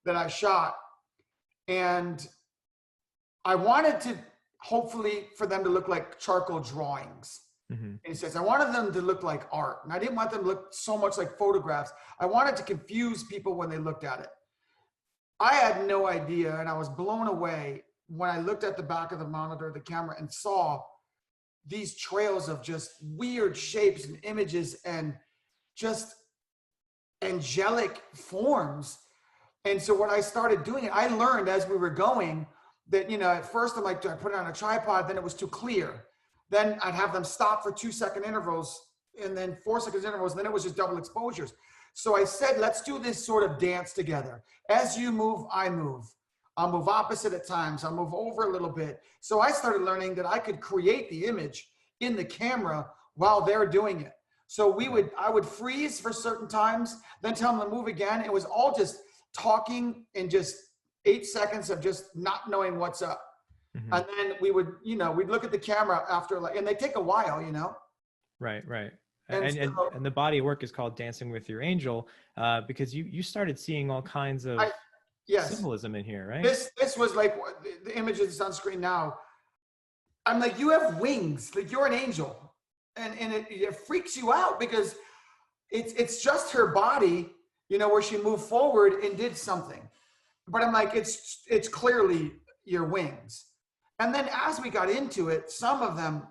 that I shot. And I wanted to hopefully for them to look like charcoal drawings. Mhm. And he says, I wanted them to look like art. And I didn't want them to look so much like photographs. I wanted to confuse people when they looked at it. I had no idea. And I was blown away when I looked at the back of the monitor, the camera, and saw these trails of just weird shapes and images and just angelic forms. And so when I started doing it, I learned as we were going that, at first I'm like, do I put it on a tripod? Then it was too clear. Then I'd have them stop for 2-second intervals and then 4-second intervals. And then it was just double exposures. So I said, let's do this sort of dance together. As you move, I move. I'll move opposite at times. I'll move over a little bit. So I started learning that I could create the image in the camera while they're doing it. So I would freeze for certain times, then tell them to move again. It was all just talking in just 8 seconds of just not knowing what's up. Mhm. And then we would, we'd look at the camera after, and they take a while, Right. And And the body work is called Dancing with Your Angel, because you started seeing all kinds of yes, symbolism in here, right? this was like the image that's on screen now. I'm like, you have wings, like you're an angel. And it freaks you out because it's just her body, where she moved forward and did something. But I'm like, it's clearly your wings. And then as we got into it, some of them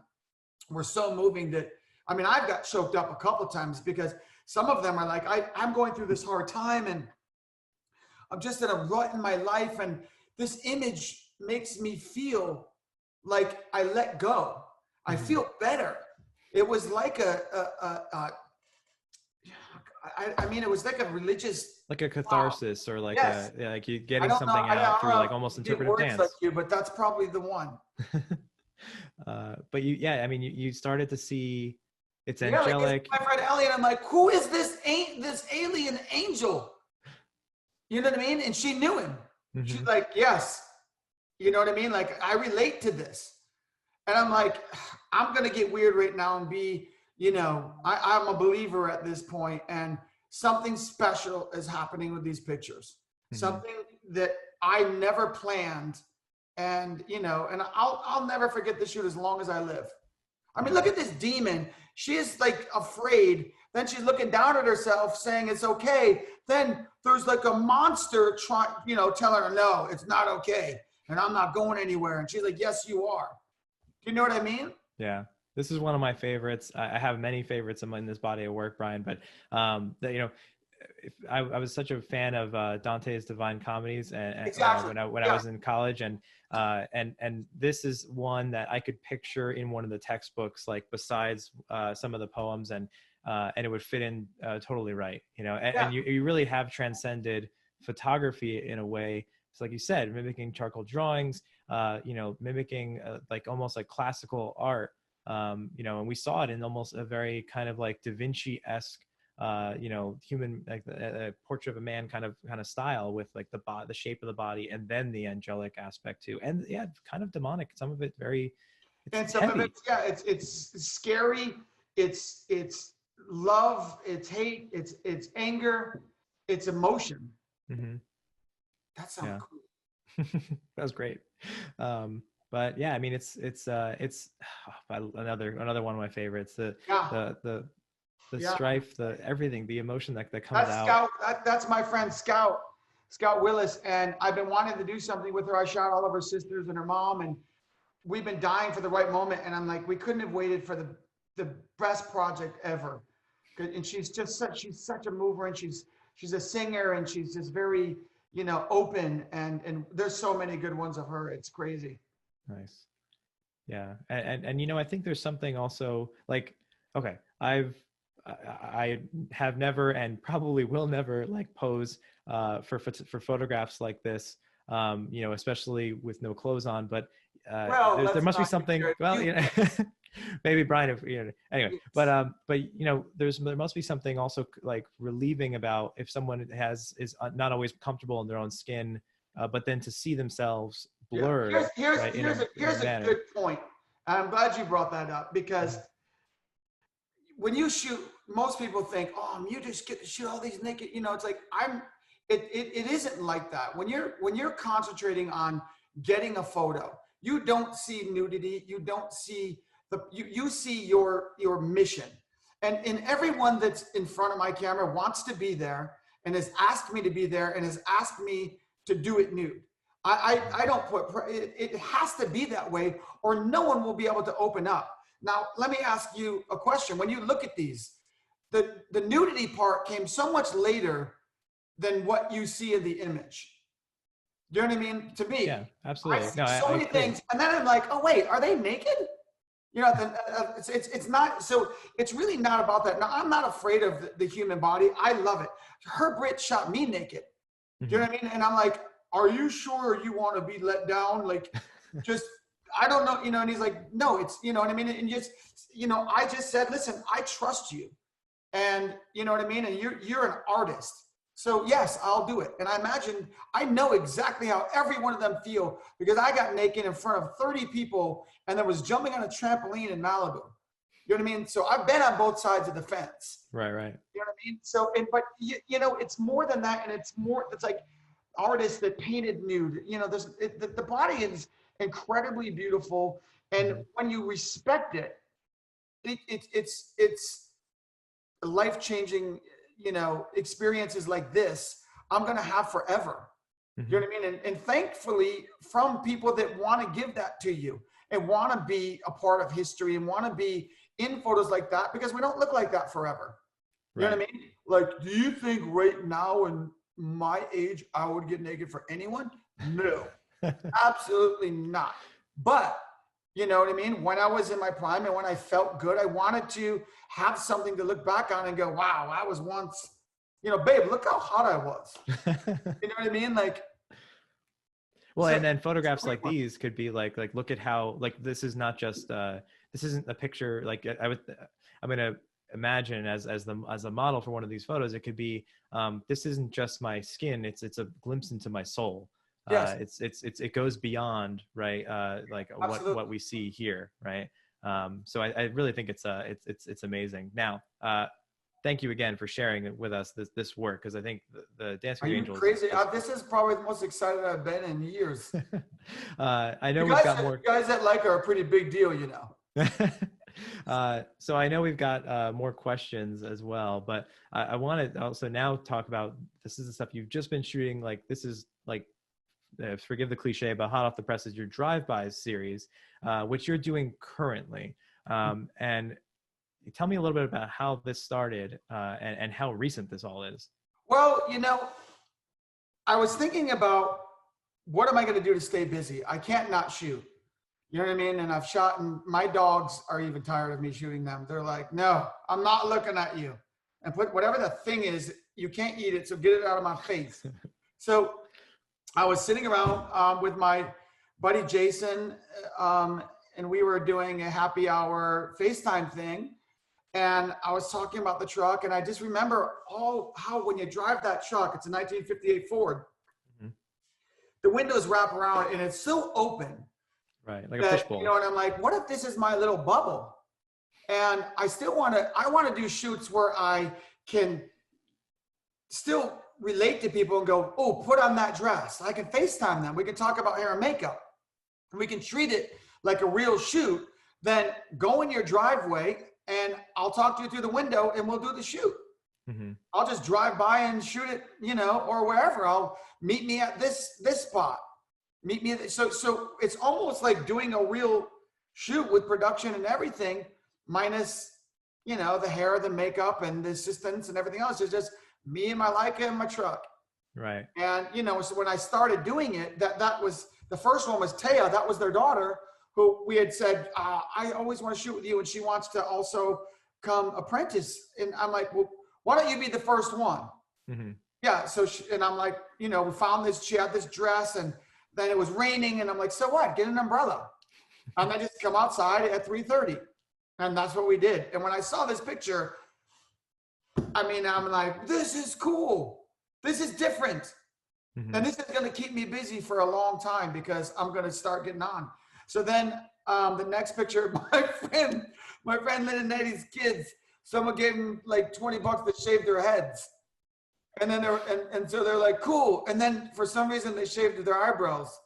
were so moving that, I've got choked up a couple of times because some of them are like, I'm going through this hard time and I'm just in a rut in my life. And this image makes me feel like I let go. I Mhm. feel better. It was like it was like a religious, Like a catharsis, or like yes. like you I getting don't know. something I out don't through know like almost if you did interpretive words dance. like you, but that's probably the one. But you started to see it's Yeah, like angelic. my friend Elliot, I'm like, who is this alien angel? You know what I mean? And she knew him. She's Mhm. like, yes. You know what I mean? Like, I relate to this. And I'm like, I'm going to get weird right now and be, I'm a believer at this point, and something special is happening with these pictures. Mhm. Something that I never planned. And, and I'll never forget this shoot as long as I live. Look at this demon. She is like afraid. Then she's looking down at herself saying it's okay. Then there's like a monster trying, telling her, no, it's not okay. And I'm not going anywhere. And she's like, yes, you are. Do you know what I mean? Yeah. This is one of my favorites. I have many favorites in this body of work, Brian, but I was such a fan of Dante's Divine Comedies, and Exactly. when I was in college, and this is one that I could picture in one of the textbooks, like besides some of the poems, and it would fit in totally right, and you really have transcended photography in a way. It's like you said, mimicking charcoal drawings, mimicking like almost like classical art, and we saw it in almost a very kind of like Da Vinci-esque, human, like a portrait of a man kind of style, with like the shape of the body, and then the angelic aspect too, and kind of demonic. Some of it it's some heavy. of it's scary. It's love. It's hate. It's anger. It's emotion. Mm-hmm. That sounds cool. That was great. But yeah, it's another one of my favorites. The strife, the everything, the emotion that comes out. Scout. That's my friend Scout Willis, and I've been wanting to do something with her. I shot all of her sisters and her mom, and we've been dying for the right moment. And I'm like, we couldn't have waited for the best project ever. And she's such a mover, and she's a singer, and she's just very open, and there's so many good ones of her. It's crazy. Nice. Yeah. And I think there's something also like, okay, I have never, and probably will never, like pose for photographs like this, especially with no clothes on, but there must be something, maybe Brian, anyway, but there must be something also like relieving about if someone is not always comfortable in their own skin, but then to see themselves blurred. Here's a good point. I'm glad you brought that up, because when you shoot, most people think, oh, you just get to shoot all these naked, you know, it's like, it isn't like that. When you're concentrating on getting a photo, you don't see nudity. You don't see you see your mission. And everyone that's in front of my camera wants to be there and has asked me to be there and has asked me to do it nude. I don't put, it has to be that way or no one will be able to open up. Now, let me ask you a question. When you look at these, the nudity part came so much later than what you see in the image. Do you know what I mean? To me, Yeah, absolutely. I see many things, and then I'm like, oh wait, are they naked? You know, it's not. So it's really not about that. Now, I'm not afraid of the human body. I love it. Herb Ritts shot me naked. Do you know what I mean? And I'm like, are you sure you want to be let down? Like, just, I don't know, you know, and he's like, no, it's, you know what I mean? And just, you know, I just said, listen, I trust you. And you know what I mean? And you're an artist. So yes, I'll do it. And I imagine, I know exactly how every one of them feel because I got naked in front of 30 people and then was jumping on a trampoline in Malibu. You know what I mean? So I've been on both sides of the fence. Right. You know what I mean? So, but you know, it's more than that. And it's like artists that painted nude, you know, the body is incredibly beautiful. And when you respect it, it's life-changing, you know, experiences like this, I'm going to have forever. You know what I mean? And thankfully from people that want to give that to you and want to be a part of history and want to be in photos like that, because we don't look like that forever. You know what I mean? Like, do you think right now in my age, I would get naked for anyone? No, absolutely not. But you know what I mean? When I was in my prime and when I felt good, I wanted to have something to look back on and go, wow, I was once, you know, babe, look how hot I was. You know what I mean? Like, well, so, and then photographs like these could be like, look at how, like, this is not just, this isn't a picture. Like I'm going to imagine as a model for one of these photos, it could be, this isn't just my skin. It's a glimpse into my soul. Yes. It goes beyond, right? Like what we see here, right? So I really think it's amazing. Now, thank you again for sharing it with us, this work, because I think the Dancing with Angels. Crazy? This is probably the most excited I've been in years. I know we've got more. You guys at Leica are a pretty big deal, you know. So I know we've got more questions as well, but I want to also now talk about, this is the stuff you've just been shooting. Like, this is like, forgive the cliche, but hot off the presses, your drive-bys series, which you're doing currently. And tell me a little bit about how this started and how recent this all is. Well, you know, I was thinking about what am I going to do to stay busy? I can't not shoot. You know what I mean? And I've shot, and my dogs are even tired of me shooting them. They're like, no, I'm not looking at you. And put whatever the thing is, you can't eat it, so get it out of my face. So I was sitting around with my buddy Jason, and we were doing a happy hour FaceTime thing. And I was talking about the truck, and I just remember how when you drive that truck, it's a 1958 Ford, the windows wrap around, and it's so open. Right, like a fishbowl. You know, and I'm like, what if this is my little bubble? And I want to do shoots where I can still relate to people and go, oh, put on that dress. I can FaceTime them. We can talk about hair and makeup. And we can treat it like a real shoot. Then go in your driveway and I'll talk to you through the window and we'll do the shoot. I'll just drive by and shoot it, you know, or wherever. I'll meet me at this spot. Meet me at so it's almost like doing a real shoot with production and everything, minus, you know, the hair, the makeup, and the assistants and everything else. It's just me and my Leica and my truck. Right. And, you know, so when I started doing it, that was, the first one was Taya. That was their daughter, who we had said, I always want to shoot with you. And she wants to also come apprentice. And I'm like, well, why don't you be the first one? Yeah. So, and I'm like, you know, we found this, she had this dress, and then it was raining. And I'm like, so what? Get an umbrella. And I just come outside at 3:30. And that's what we did. And when I saw this picture, I mean, I'm like, this is cool. This is different. And this is going to keep me busy for a long time because I'm going to start getting on. So then the next picture, my friend Lynn and Eddie's kids someone gave them like $20 to shave their heads. And then and so they're like, cool. And then for some reason they shaved their eyebrows.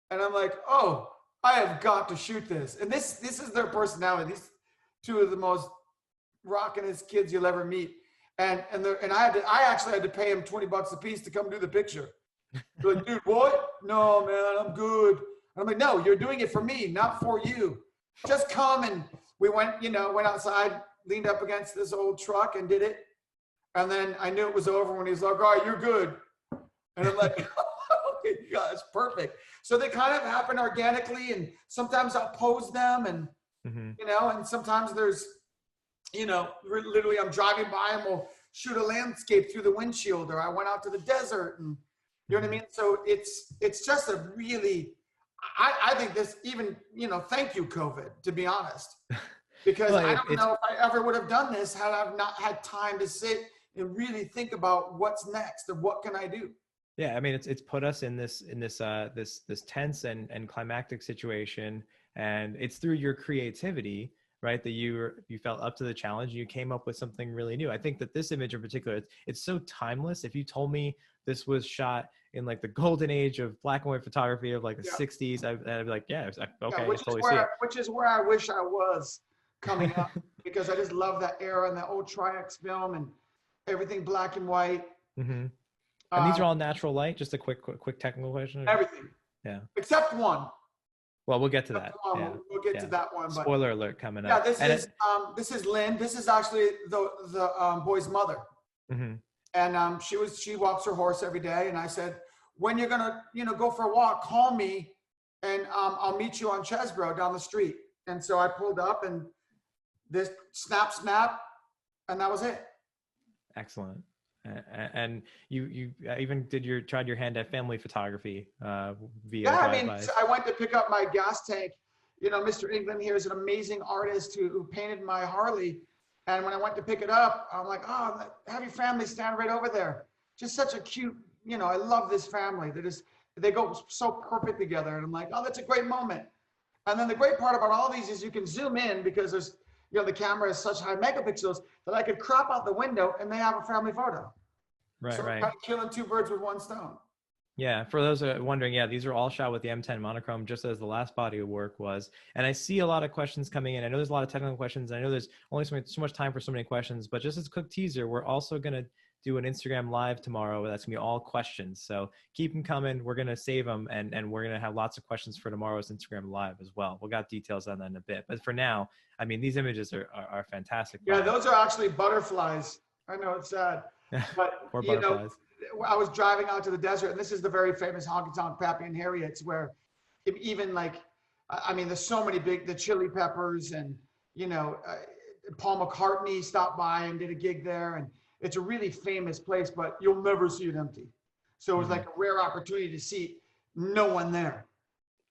And I'm like, oh, I have got to shoot this. And this is their personality. These two of the most rockin'est kids you'll ever meet. And I actually had to pay him $20 a piece to come do the picture. They're like, dude, what? No, man, I'm good. And I'm like, no, you're doing it for me, not for you. Just come. And we went outside, leaned up against this old truck and did it. And then I knew it was over when he was like, all right, you're good. And I'm like, oh my gosh, perfect. So they kind of happen organically, and sometimes I'll pose them, and and sometimes there's, literally I'm driving by and we'll shoot a landscape through the windshield, or I went out to the desert, and you know what I mean? So it's just a really, I think this even, thank you, COVID, to be honest, because I don't know if I ever would have done this had I not had time to sit and really think about what's next and what can I do. Yeah, I mean, it's put us in this tense and climactic situation, and it's through your creativity, right, that you felt up to the challenge. You came up with something really new. I think that this image in particular, it's so timeless. If you told me this was shot in like the golden age of black and white photography of like the 60s, I'd be like, yeah, okay, I totally see it. Which is where I wish I was coming up, because I just love that era and that old Tri-X film and everything black and white. Mm-hmm. And these are all natural light. Just a quick technical question. Everything. Yeah. Except one. Well, we'll get to that. Yeah. We'll get to that one. But spoiler alert coming up. Yeah, this is Lynn. This is actually the boy's mother. Mm-hmm. And she walks her horse every day. And I said, when you're gonna go for a walk, call me, and I'll meet you on Chesbrough down the street. And so I pulled up, and this snap, and that was it. Excellent. And you even tried your hand at family photography via drive-bys. I went to pick up my gas tank. Mr. England here is an amazing artist who painted my Harley. And when I went to pick it up, I'm like, oh, have your family stand right over there. Just such a cute, I love this family. They go so perfect together. And I'm like, oh, that's a great moment. And then the great part about all these is you can zoom in, because there's, the camera is such high megapixels that I could crop out the window and they have a family photo. Right, so right. Kind of killing two birds with one stone. Yeah, for those wondering, these are all shot with the M10 monochrome, just as the last body of work was. And I see a lot of questions coming in. I know there's a lot of technical questions. I know there's only so much time for so many questions, but just as a quick teaser, we're also going to do an Instagram live tomorrow. That's gonna be all questions. So keep them coming. We're going to save them, and we're going to have lots of questions for tomorrow's Instagram live as well. We'll got details on that in a bit. But for now, I mean, these images are fantastic. Yeah, those are actually butterflies. I know it's sad, but or butterflies. I was driving out to the desert, and this is the very famous Honky Tonk Pappy and Harriet's, where even there's so many the Chili Peppers, and Paul McCartney stopped by and did a gig there, and it's a really famous place, but you'll never see it empty. So it was like a rare opportunity to see no one there.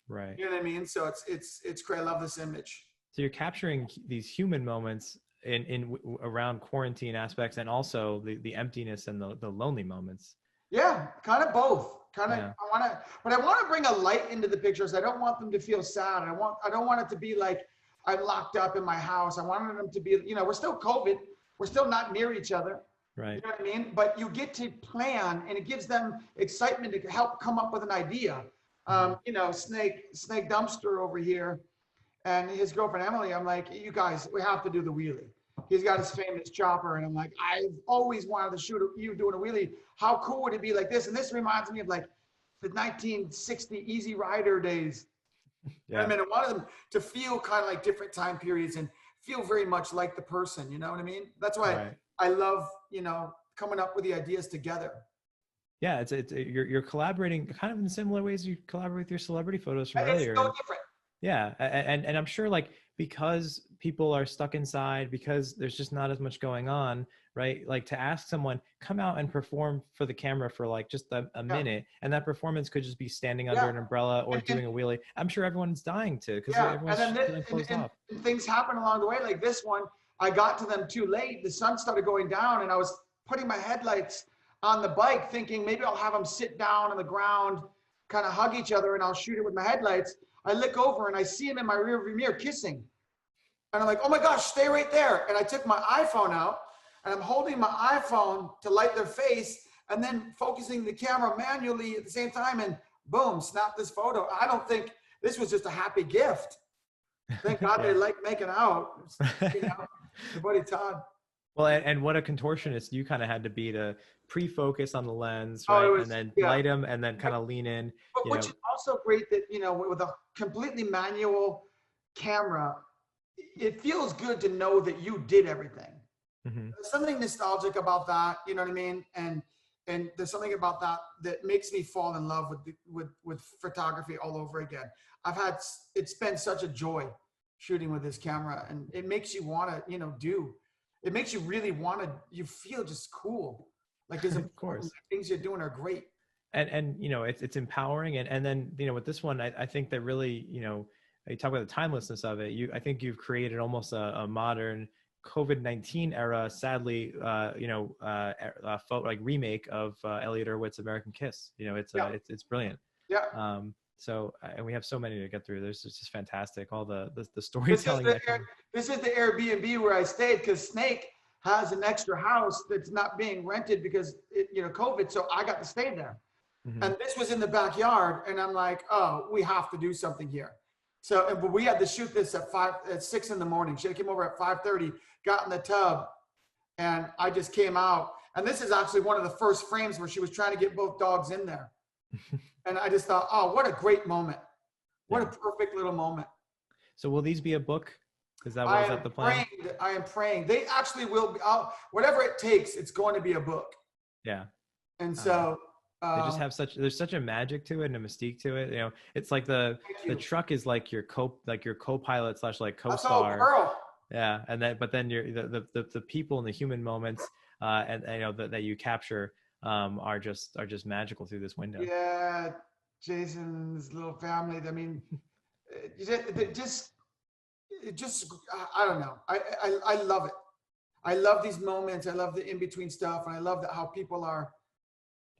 Right. You know what I mean? So it's great. I love this image. So you're capturing these human moments in around quarantine aspects, and also the emptiness and the lonely moments. Yeah, kind of both. I want to bring a light into the pictures. I don't want them to feel sad. I don't want it to be like I'm locked up in my house. I wanted them to be, we're still COVID. We're still not near each other. Right. You know what I mean? But you get to plan, and it gives them excitement to help come up with an idea. Snake Dumpster over here and his girlfriend Emily, I'm like, you guys, we have to do the wheelie. He's got his famous chopper, and I'm like, I've always wanted to shoot you doing a wheelie. How cool would it be like this? And this reminds me of like the 1960 Easy Rider days. Yeah. I mean, I wanted them to feel kind of like different time periods and feel very much like the person, you know what I mean? That's why I love, coming up with the ideas together. Yeah, you're collaborating kind of in similar ways you collaborate with your celebrity photos from earlier. It's so different. Yeah, and I'm sure like because people are stuck inside, because there's just not as much going on, right? Like to ask someone, come out and perform for the camera for like just a minute, and that performance could just be standing under an umbrella or doing a wheelie. I'm sure everyone's dying to, because everyone's feeling closed off. And things happen along the way. Like this one, I got to them too late. The sun started going down, and I was putting my headlights on the bike thinking maybe I'll have them sit down on the ground, kind of hug each other, and I'll shoot it with my headlights. I look over and I see him in my rearview mirror kissing. And I'm like, oh my gosh, stay right there. And I took my iPhone out and I'm holding my iPhone to light their face and then focusing the camera manually at the same time, and boom, snap this photo. I don't think this was just a happy gift. Thank God they like making out. You know, your buddy Todd. Well, and what a contortionist you kind of had to be to pre-focus on the lens, right? And then light them and then kind of lean in. But which is also great that, you know, with a completely manual camera, it feels good to know that you did everything. There's something nostalgic about that, you know what I mean? And there's something about that that makes me fall in love with photography all over again. It's been such a joy shooting with this camera, and it makes you want to, you know, it makes you really want to, you feel just cool. Like there's of course things you're doing are great. And you know, it's empowering. And then, you know, with this one, I think that really, you know, you talk about the timelessness of it. I think you've created almost a modern COVID-19 era, sadly, you know, like remake of Elliot Erwitt's American Kiss. You know, it's brilliant. Yeah. So, and we have so many to get through. There's just fantastic. All the storytelling. This is the Airbnb where I stayed, because Snake has an extra house that's not being rented because you know, COVID. So I got to stay there. And this was in the backyard, and I'm like, oh, we have to do something here. So, but we had to shoot this at 6 in the morning. She came over at 5:30, got in the tub, and I just came out. And this is actually one of the first frames where she was trying to get both dogs in there. And I just thought, oh, what a great moment. What a perfect little moment. So will these be a book? Is that the plan? I am praying. They actually will be, whatever it takes, it's going to be a book. Yeah. And so they just have there's such a magic to it and a mystique to it. You know, it's like the truck is like your co-pilot / like co-star. Yeah. And then, but then the people and the human moments, and you know, that you capture, are just magical through this window. Yeah. Jason's little family. I mean, it just, I don't know. I love it. I love these moments. I love the in-between stuff. And I love that how people are,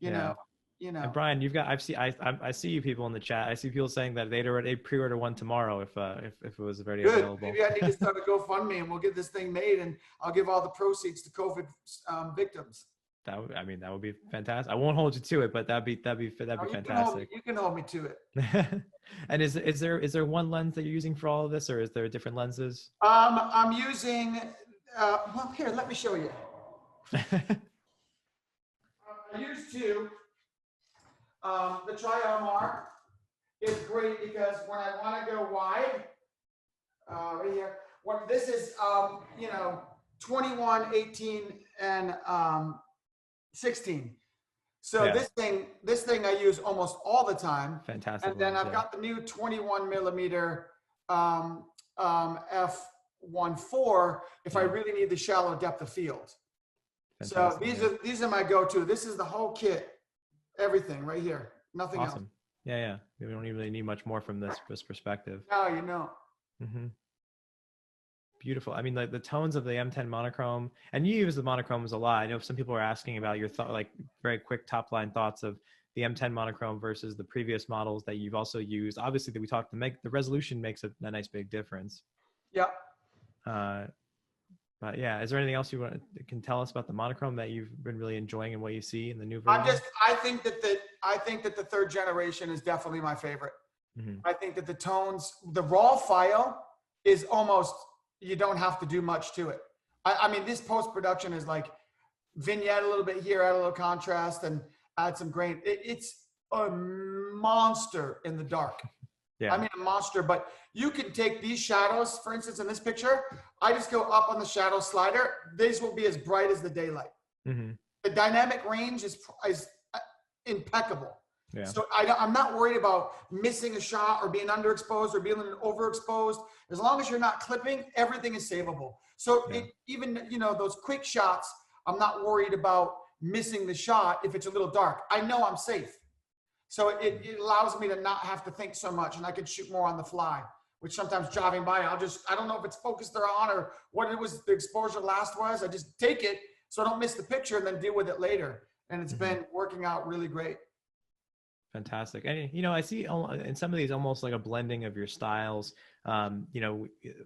you know. And Brian, I see you people in the chat. I see people saying that they'd pre-order one tomorrow if it was already available. Maybe I need to start a GoFundMe and we'll get this thing made, and I'll give all the proceeds to COVID victims. That would be fantastic. I won't hold you to it, but that'd be fantastic. You can hold me to it. And is there one lens that you're using for all of this, or is there different lenses? I'm using. Well, here, let me show you. I use two. The Triomar is great because when I want to go wide, right here. This is you know, 21, 18, and 16. So this thing I use almost all the time. Fantastic. And then I've got the new 21 millimeter f1.4 if I really need the shallow depth of field. Fantastic. So these are my go-to. This is the whole kit, everything right here. Nothing else. Yeah. We don't really need much more from this perspective. No, you know. Beautiful. I mean, the tones of the M10 monochrome, and you use the monochromes a lot. I know some people are asking about your like very quick top line thoughts of the M10 monochrome versus the previous models that you've also used. Obviously, that we talked to make the resolution makes a nice big difference. Yeah. But yeah, is there anything else you can tell us about the monochrome that you've been really enjoying and what you see in the new version? I think that the third generation is definitely my favorite. I think that the tones, the raw file is almost, you don't have to do much to it. I mean, this post-production is like vignette a little bit here, add a little contrast and add some grain. It's a monster in the dark. Yeah. I mean, a monster, but you can take these shadows, for instance, in this picture, I just go up on the shadow slider. These will be as bright as the daylight. The dynamic range is impeccable. Yeah. So I'm not worried about missing a shot or being underexposed or being overexposed. As long as you're not clipping, everything is savable. So even, you know, those quick shots, I'm not worried about missing the shot if it's a little dark. I know I'm safe. So it allows me to not have to think so much, and I can shoot more on the fly, which sometimes driving by, I don't know if it's focused they're on or what it was, the exposure last was. I just take it so I don't miss the picture and then deal with it later. And it's been working out really great. Fantastic. And, I see in some of these almost like a blending of your styles.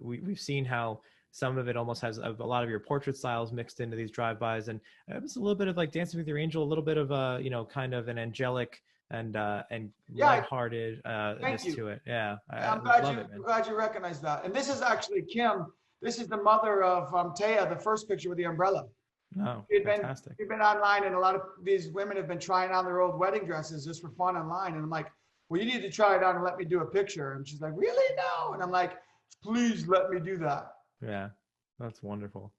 We've seen how some of it almost has a lot of your portrait styles mixed into these drive-bys, and it was a little bit of like Dancing with Your Angel, a little bit of a, kind of an angelic and lighthearted Thank you. to it. Yeah, I'm I glad love it, man. I'm glad you recognize that. And this is actually Kim. This is the mother of Taya, the first picture with the umbrella. Oh, fantastic. She'd been online, and a lot of these women have been trying on their old wedding dresses just for fun online. And I'm like, well, you need to try it on and let me do a picture. And she's like, really? No. And I'm like, please let me do that. Yeah, that's wonderful.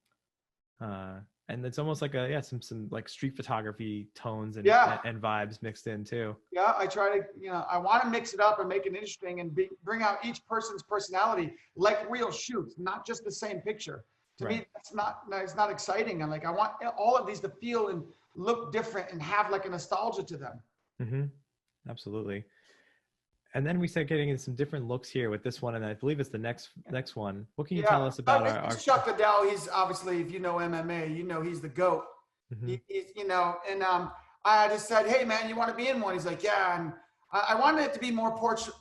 And it's almost like some like street photography tones and vibes mixed in too. Yeah, I try to, I want to mix it up and make it interesting and bring out each person's personality like real shoots, not just the same picture. To me, it's not exciting. And like, I want all of these to feel and look different and have like a nostalgia to them. Mm-hmm. Absolutely. And then we start getting into some different looks here with this one, and I believe it's the next one. What can you tell us about our Chuck Liddell? He's obviously, if you know MMA, he's the GOAT. Mm-hmm. I just said, hey man, you want to be in one? He's like, yeah. And I wanted it to be more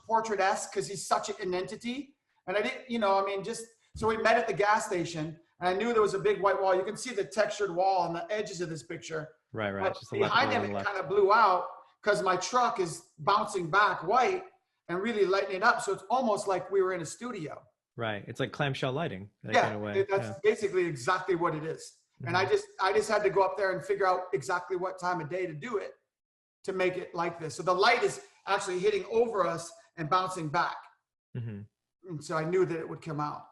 portrait-esque because he's such an entity. And I didn't, so we met at the gas station, and I knew there was a big white wall. You can see the textured wall on the edges of this picture. Right. But just behind him, it kind of blew out because my truck is bouncing back white and really lighting it up. So it's almost like we were in a studio. Right. It's like clamshell lighting. In a way. That's basically exactly what it is. Mm-hmm. And I just had to go up there and figure out exactly what time of day to do it to make it like this. So the light is actually hitting over us and bouncing back. Mm-hmm. And so I knew that it would come out.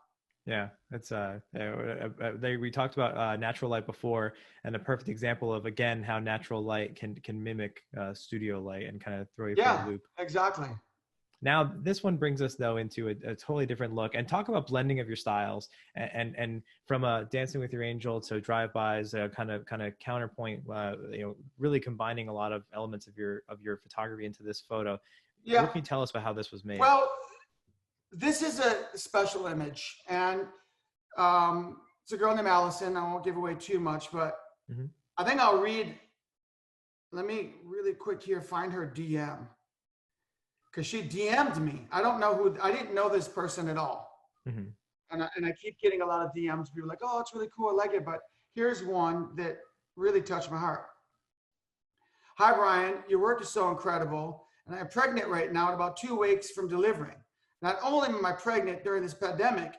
Yeah, it's we talked about natural light before, and a perfect example of, again, how natural light can mimic studio light and kind of throw you for a loop. Exactly. Now, this one brings us though into a totally different look, and talk about blending of your styles, and from a Dancing with Your Angel to drive-bys, kind of counterpoint, really combining a lot of elements of your photography into this photo. Yeah. What can you tell us about how this was made? Well, this is a special image, and it's a girl named Allison. I won't give away too much, but mm-hmm. I think I'll read. Let me really quick here find her DM. Because she DM'd me. I didn't know this person at all. Mm-hmm. And I keep getting a lot of DMs. People are like, oh, it's really cool. I like it. But here's one that really touched my heart. Hi, Brian. Your work is so incredible. And I'm pregnant right now, at about 2 weeks from delivering. Not only am I pregnant during this pandemic,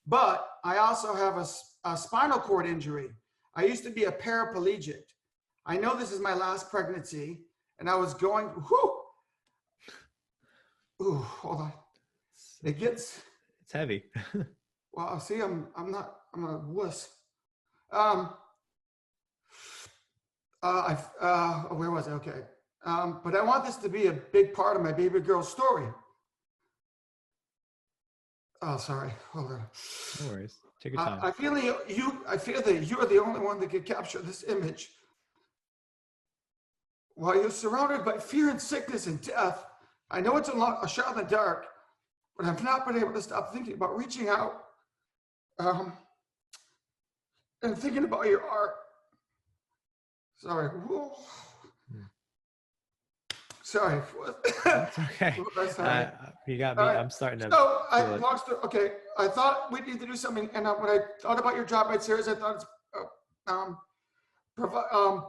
but I also have a spinal cord injury. I used to be a paraplegic. I know this is my last pregnancy. And I was going, ooh, hold on. It's heavy. Well, see, I'm a wuss. Where was I? Okay. But I want this to be a big part of my baby girl's story. Oh, sorry. Hold on. No worries. Take your time. I feel that you are the only one that can capture this image. While you're surrounded by fear and sickness and death, I know it's a shot in the dark, but I've not been able to stop thinking about reaching out and thinking about your art. Sorry. Whoa. Sorry. That's okay. You got me. I'm starting to. So I thought we need to do something, and when I thought about your job right series, I thought it's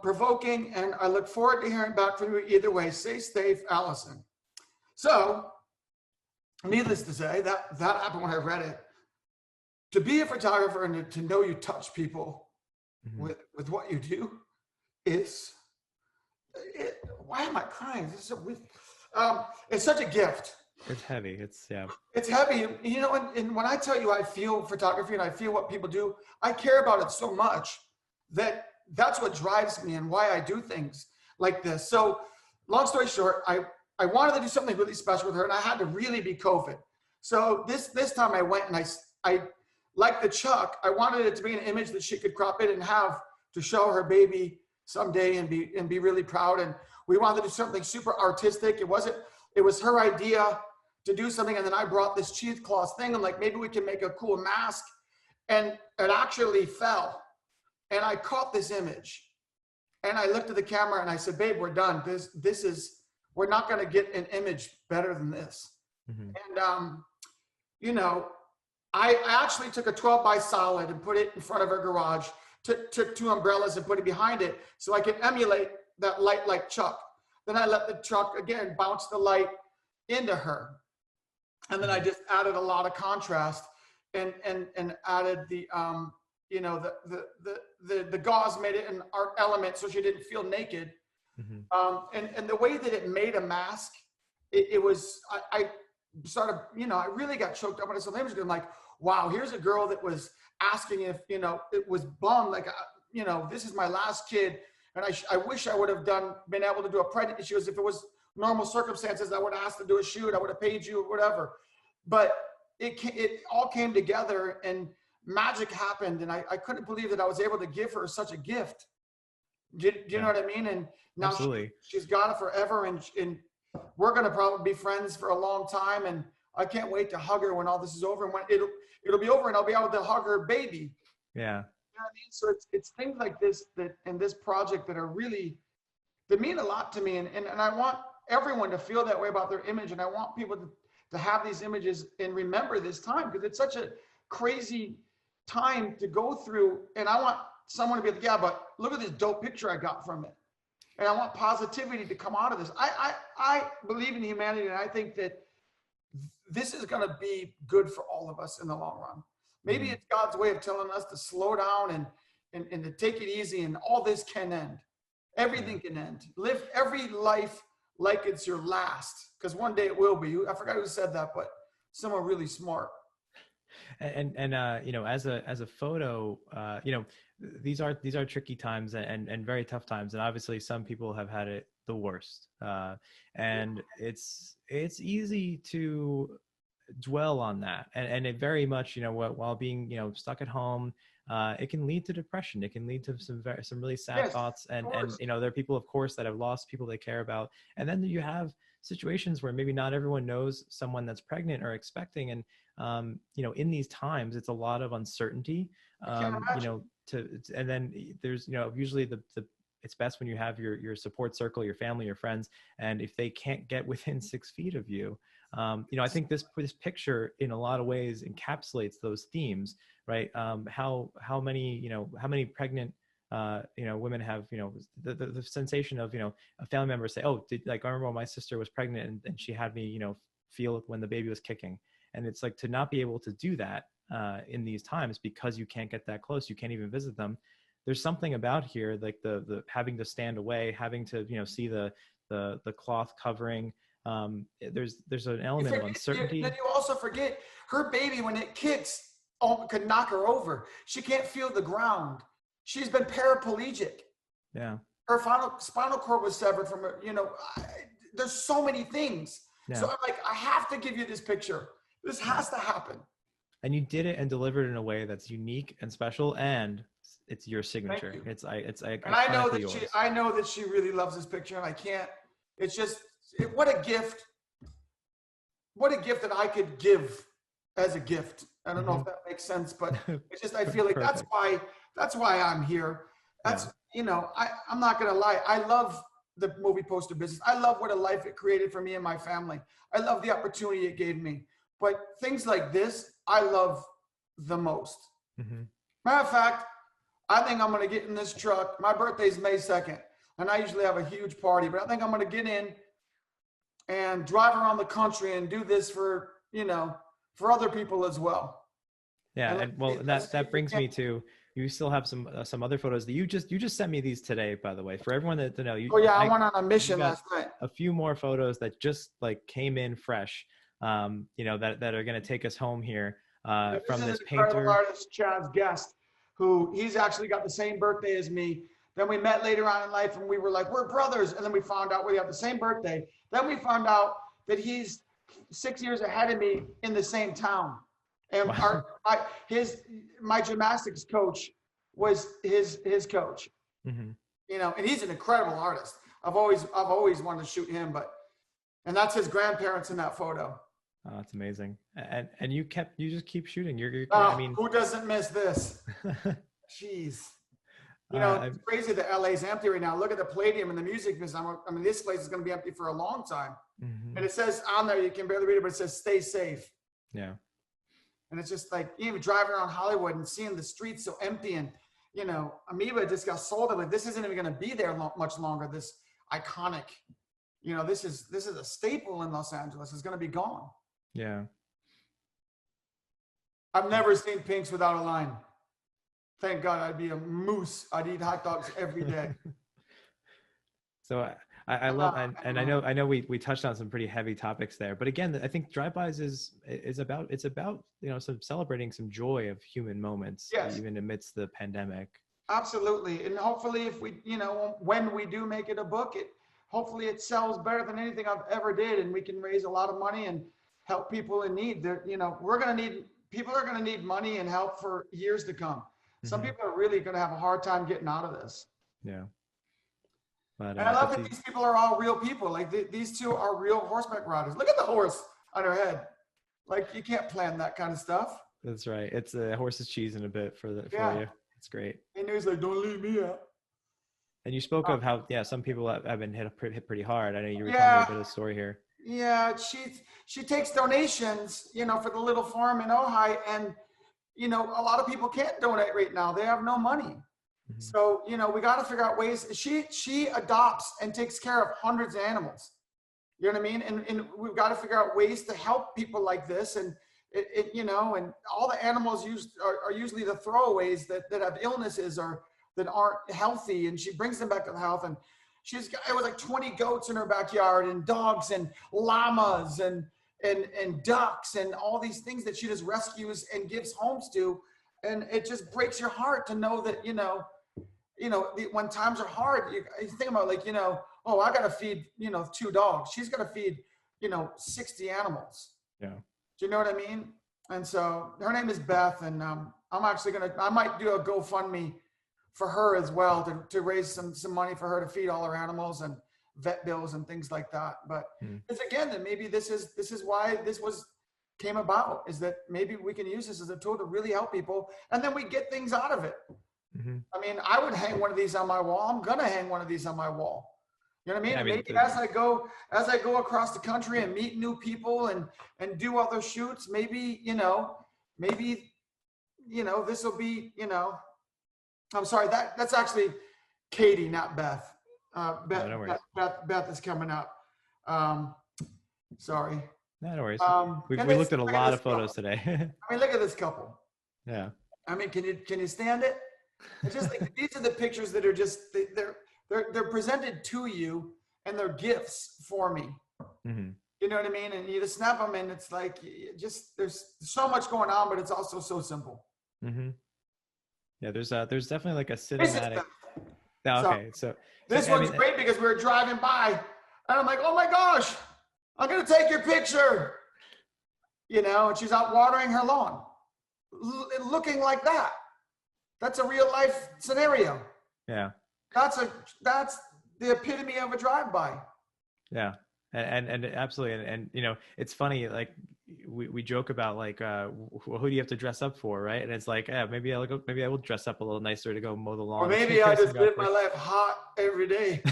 provoking, and I look forward to hearing back from you either way. Stay safe, Allison. So, needless to say, that happened when I read it. To be a photographer and to know you touch people mm-hmm. with what you do why am I crying? This is it's such a gift. It's heavy. It's heavy. And when I tell you I feel photography and I feel what people do, I care about it so much that's what drives me and why I do things like this. So, long story short, I wanted to do something really special with her, and I had to really be COVID. So this time I went and I like the Chuck, I wanted it to be an image that she could crop in and have to show her baby someday and be really proud. And we wanted to do something super artistic. It was her idea to do something, and then I brought this cheesecloth thing. I'm like, maybe we can make a cool mask, and it actually fell. And I caught this image, and I looked at the camera and I said, babe, we're done. This is we're not going to get an image better than this. And, you know, I actually took a 12 by solid and put it in front of her garage, took 2 umbrellas and put it behind it so I could emulate that light like Chuck. Then I let the truck again bounce the light into her. And then I just added a lot of contrast and added the, you know, the gauze made it an art element so she didn't feel naked. And the way that it made a mask, it was, I started, you know, I really got choked up when I saw the image. I'm like, wow, here's a girl that was asking if, you know, it was bummed, like, you know, this is my last kid. And I wish I would have been able to do a pregnancy shoot. If it was normal circumstances, I would have asked to do a shoot. I would have paid you or whatever. But it all came together and magic happened. And I couldn't believe that I was able to give her such a gift. Do you know what I mean? And now she's got it forever. And we're going to probably be friends for a long time. And I can't wait to hug her when all this is over. And when it'll be over and I'll be able to hug her baby. Yeah. You know what I mean? So it's things like this that in this project that are really, that mean a lot to me. And I want everyone to feel that way about their image. And I want people to have these images and remember this time because it's such a crazy time to go through. And I want someone to be like, yeah, but look at this dope picture I got from it. And I want positivity to come out of this. I believe in humanity. And I think that this is going to be good for all of us in the long run. Maybe it's God's way of telling us to slow down and to take it easy, and all this can end. Everything can end. Live every life like it's your last, because one day it will be. I forgot who said that, but someone really smart. And you know, as a photo, you know, these are tricky times and very tough times, and obviously some people have had it the worst. And it's easy to dwell on that, and it very much, you know, while being, you know, stuck at home, it can lead to depression. It can lead to some really sad thoughts, and you know, there are people, of course, that have lost people they care about, and then you have situations where maybe not everyone knows someone that's pregnant or expecting, and you know, in these times it's a lot of uncertainty, you know, and then there's, you know, usually it's best when you have your support circle, your family, your friends, and if they can't get within 6 feet of you, you know, I think this picture in a lot of ways encapsulates those themes, right? How many pregnant, you know, women have, you know, the sensation of, you know, a family member say, oh, I remember when my sister was pregnant and she had me, you know, feel when the baby was kicking. And it's like, to not be able to do that in these times because you can't get that close, you can't even visit them. There's something about here, like the having to stand away, having to, you know, see the cloth covering. There's an element of uncertainty. Then you also forget her baby, when it kicks, could knock her over. She can't feel the ground. She's been paraplegic. Yeah. Her spinal cord was severed from her, you know, there's so many things. Yeah. So I'm like, I have to give you this picture. This has to happen. And you did it and delivered it in a way that's unique and special, and it's your signature. I know that she really loves this picture, and I can't. It's just what a gift. What a gift that I could give as a gift. I don't know if that makes sense, but it's just, I feel like that's why I'm here. That's, you know, I'm not gonna lie. I love the movie poster business. I love what a life it created for me and my family. I love the opportunity it gave me. But things like this, I love the most. Matter of fact, I think I'm going to get in this truck. My birthday's May 2nd, and I usually have a huge party, but I think I'm going to get in and drive around the country and do this for, you know, for other people as well. Yeah. And well, that brings me to, you still have some other photos that you just sent me these today, by the way, for everyone that to know. I went on a mission last night. A few more photos that just like came in fresh, you know, that are going to take us home here from this painter. Artist, Chad's guest, who he's actually got the same birthday as me. Then we met later on in life and we were like, we're brothers. And then we found out we have the same birthday. Then we found out that he's 6 years ahead of me in the same town. And my gymnastics coach was his coach. You know, and he's an incredible artist. I've always wanted to shoot him, and that's his grandparents in that photo. Oh, that's amazing. And you just keep shooting. I mean, who doesn't miss this? Jeez. You know, it's crazy that LA's empty right now. Look at the Palladium and the music business. I mean, this place is going to be empty for a long time. Mm-hmm. And it says on there, you can barely read it, but it says stay safe. Yeah. And it's just like, even driving around Hollywood and seeing the streets so empty, and, you know, Amoeba just got sold. I'm like, this isn't even going to be there much longer. This iconic, you know, this is a staple in Los Angeles. It's going to be gone. Yeah. I've never seen Pink's without a line. Thank God, I'd be a moose. I'd eat hot dogs every day. So I love, and I know we touched on some pretty heavy topics there, but again, I think drive-bys is about, it's about, you know, some celebrating some joy of human moments, yes, even amidst the pandemic. Absolutely. And hopefully if we, you know, when we do make it a book, hopefully it sells better than anything I've ever did, and we can raise a lot of money and help people in need. You know, people are going to need money and help for years to come. Some people are really going to have a hard time getting out of this. Yeah. But, and I love that these people are all real people. Like these two are real horseback riders. Look at the horse on her head. Like, you can't plan that kind of stuff. That's right. It's a horse's cheese in a bit for you. It's great. And he's like, don't leave me out. And you spoke of how, some people have been hit pretty hard. I know you were telling me a bit of the story here. Yeah, she takes donations, you know, for the little farm in Ojai, and, you know, a lot of people can't donate right now. They have no money. So, you know, we got to figure out ways. She adopts and takes care of hundreds of animals. You know what I mean? And we've got to figure out ways to help people like this. And you know, and all the animals are usually the throwaways that have illnesses or that aren't healthy. And she brings them back to health. And it was like 20 goats in her backyard, and dogs and llamas and ducks and all these things that she just rescues and gives homes to. And it just breaks your heart to know that, you know, when times are hard, you think about, like, you know, oh, I got to feed, you know, 2 dogs. She's going to feed, you know, 60 animals. Yeah. Do you know what I mean? And so her name is Beth, and I might do a GoFundMe for her as well to raise some money for her to feed all her animals and vet bills and things like that. But it's, again, that maybe this is why this came about, is that maybe we can use this as a tool to really help people, and then we get things out of it. I mean, I would hang one of these on my wall. I'm gonna hang one of these on my wall. You know what I mean? Yeah, maybe as I go across the country and meet new people and do other shoots, maybe this will be, you know, I'm sorry, that's actually Katie, not Beth. Beth is coming up. Sorry. No worries. We looked at a lot of photos today. I mean, look at this couple. Yeah. I mean, can you stand it? It's just like, these are the pictures that are just, they're presented to you, and they're gifts for me. You know what I mean? And you just snap them, and it's like, there's so much going on, but it's also so simple. Yeah, there's definitely like a cinematic. Okay, so this one's great because we were driving by, and I'm like, oh my gosh, I'm gonna take your picture. You know, and she's out watering her lawn, looking like that. That's a real life scenario. Yeah. That's the epitome of a drive-by. Yeah. And absolutely. And, you know, it's funny, like we joke about, like, who do you have to dress up for? Right. And it's like, maybe I will dress up a little nicer to go mow the lawn. Or maybe I just live my life hot every day.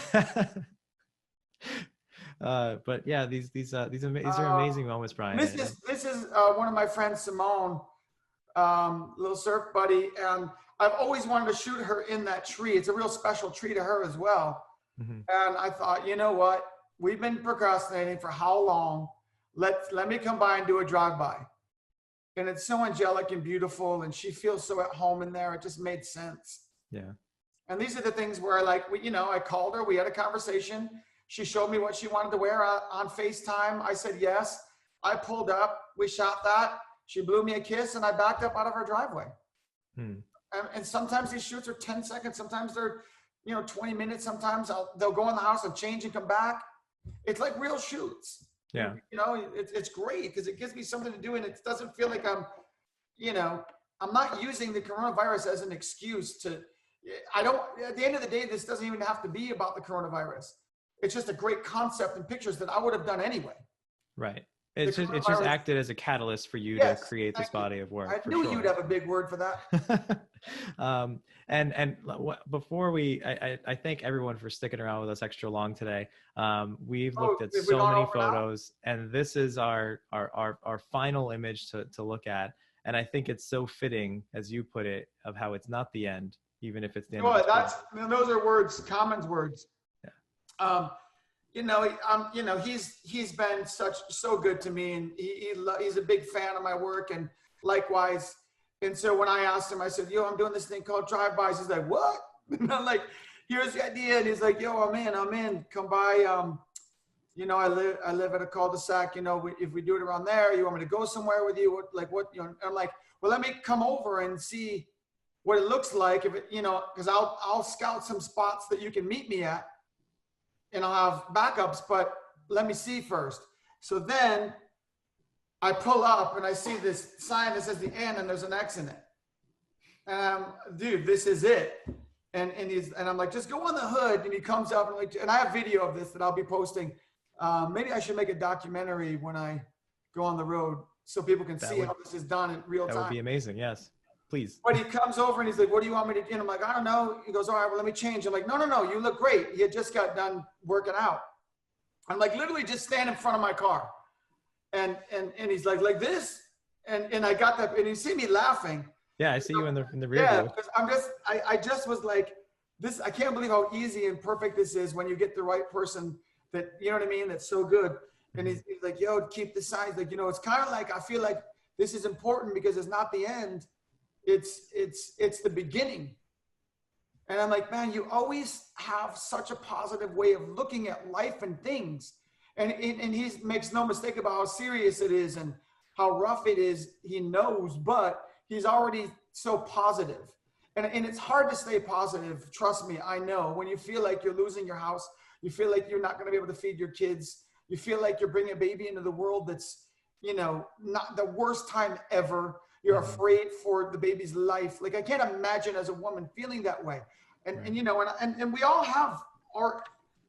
But yeah, these are amazing moments, Brian. This is one of my friends, Simone, little surf buddy. And I've always wanted to shoot her in that tree. It's a real special tree to her as well. And I thought, you know what? We've been procrastinating for how long? Let me come by and do a drive-by. And it's so angelic and beautiful, and she feels so at home in there. It just made sense. Yeah. And these are the things where, like, I called her. We had a conversation. She showed me what she wanted to wear on FaceTime. I said yes. I pulled up. We shot that. She blew me a kiss, and I backed up out of her driveway. And sometimes these shoots are 10 seconds. Sometimes they're, 20 minutes. Sometimes they'll go in the house and change and come back. It's like real shoots. Yeah. It's great because it gives me something to do, and it doesn't feel like I'm not using the coronavirus as an excuse at the end of the day, this doesn't even have to be about the coronavirus. It's just a great concept and pictures that I would have done anyway. Right. The It's just coronavirus. acted as a catalyst for you to Yes, create this thank you. body of work. I For knew sure. you'd have a big word for that. Before I thank everyone for sticking around with us extra long today. We've Oh, looked at have we so gone many over now? photos, and this is our final image to look at. And I think it's so fitting, as you put it, of how it's not the end, even if it's the end of Boy, this that's, project. those are words, Commons words. Yeah. He's been so good to me, and he's a big fan of my work, and likewise. And so when I asked him, I said, "Yo, I'm doing this thing called drive-bys." He's like, "What?" And I'm like, "Here's the idea." And he's like, "Yo, I'm in. Come by. I live at a cul-de-sac. If we do it around there, you want me to go somewhere with you? What? I'm like, well, let me come over and see what it looks like. If it, because I'll scout some spots that you can meet me at, and I'll have backups, but let me see first." So then I pull up and I see this sign that says the N and there's an X in it. And dude, this is it. And I'm like, just go on the hood. And he comes up and I have video of this that I'll be posting. Maybe I should make a documentary when I go on the road so people can see how this is done in real time. That would be amazing. Yes, please. But he comes over and he's like, "What do you want me to do?" And I'm like, "I don't know." He goes, "All right, well, let me change." I'm like, No, you look great. He had just got done working out. I'm like, literally just stand in front of my car. And he's like this. And I got that, and you see me laughing. Yeah, I see you in the rear Yeah, view. because I just was like, this, I can't believe how easy and perfect this is when you get the right person that, you know what I mean, that's so good. And he's like, "Yo, keep the signs." Like, it's kind of like, I feel like this is important because it's not the end. It's the beginning. And I'm like, man, you always have such a positive way of looking at life and things. And he makes no mistake about how serious it is and how rough it is. He knows, but he's already so positive. And it's hard to stay positive. Trust me, I know. When you feel like you're losing your house, you feel like you're not going to be able to feed your kids, you feel like you're bringing a baby into the world that's, not the worst time ever. You're afraid for the baby's life. Like, I can't imagine as a woman feeling that way. And we all have our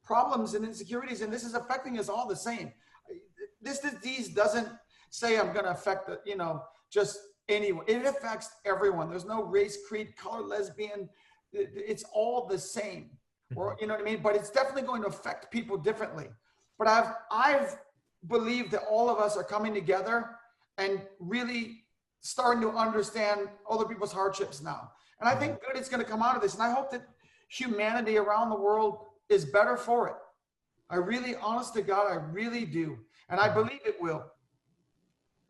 problems and insecurities, and this is affecting us all the same. This disease doesn't say I'm going to affect just anyone. It affects everyone. There's no race, creed, color, lesbian. It's all the same. Or, you know what I mean? But it's definitely going to affect people differently. But I've believed that all of us are coming together and really starting to understand other people's hardships now. And I think good is going to come out of this. And I hope that humanity around the world is better for it. I really, honest to God, I really do. And I believe it will.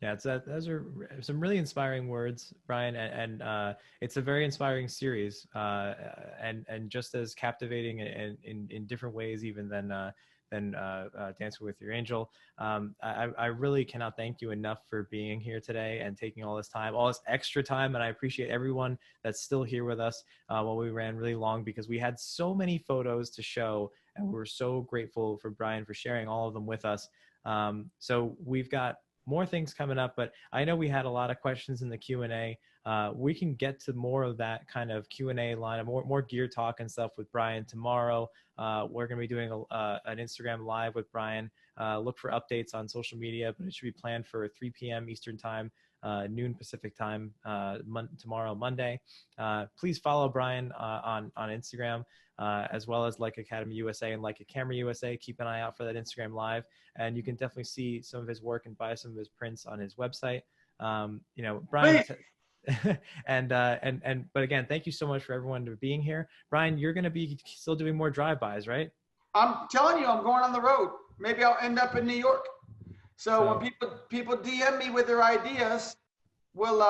Yeah, those are some really inspiring words, Brian, and it's a very inspiring series, and just as captivating in different ways even than Dancing with Your Angel. I really cannot thank you enough for being here today and taking all this time, all this extra time, and I appreciate everyone that's still here with us while we ran really long, because we had so many photos to show, and we're so grateful for Brian for sharing all of them with us. So we've got more things coming up, but I know we had a lot of questions in the Q&A. We can get to more of that kind of Q&A line, more gear talk and stuff with Brian tomorrow. We're going to be doing an Instagram live with Brian. Look for updates on social media, but it should be planned for 3 p.m. Eastern time, noon Pacific time, tomorrow, Monday. Please follow Brian on Instagram, as well as Leica Academy USA and Leica Camera USA. Keep an eye out for that Instagram live, and you can definitely see some of his work and buy some of his prints on his website. Brian. But again, thank you so much for everyone for being here. Brian, you're going to be still doing more drive-bys, right? I'm telling you, I'm going on the road. Maybe I'll end up in New York. So when people DM me with their ideas, we'll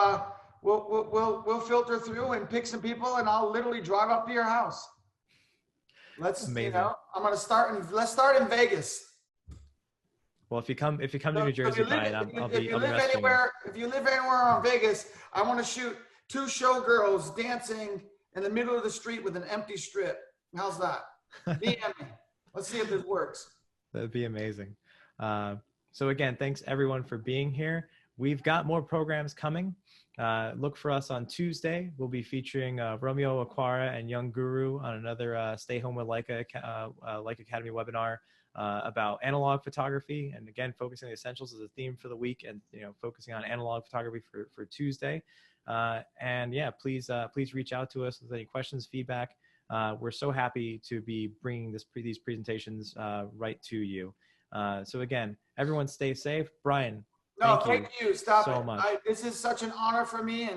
filter through and pick some people, and I'll literally drive up to your house. Amazing. I'm going to let's start in Vegas. Well, if you come to New Jersey, Brian, I'll be anywhere. If you live anywhere in Vegas, I want to shoot 2 showgirls dancing in the middle of the street with an empty strip. How's that? DM me. Let's see if this works. That'd be amazing. So again, thanks everyone for being here. We've got more programs coming. Look for us on Tuesday. We'll be featuring Romeo Aquara and Young Guru on another Stay Home with Leica Academy webinar. about analog photography, and again, focusing on the essentials as a theme for the week, and focusing on analog photography for Tuesday. And yeah, please reach out to us with any questions, feedback. We're so happy to be bringing these presentations right to you. So again, everyone stay safe. Brian, thank you. Stop so it. much. This is such an honor for me,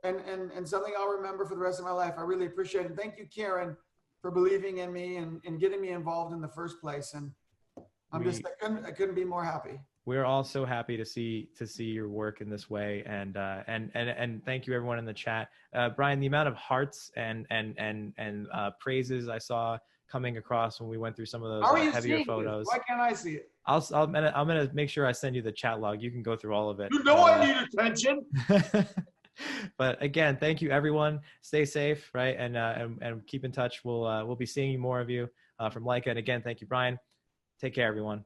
and something I'll remember for the rest of my life. I really appreciate it. Thank you, Karen, for believing in me and getting me involved in the first place. And I couldn't be more happy. We're all so happy to see your work in this way, and thank you everyone in the chat. Brian, the amount of hearts and praises I saw coming across when we went through some of those heavier photos. Why can't I see it? I'm gonna make sure I send you the chat log. You can go through all of it. I need attention. But again, thank you everyone. Stay safe, right? And keep in touch. We'll be seeing more of you from Leica. And again, thank you, Brian. Take care, everyone.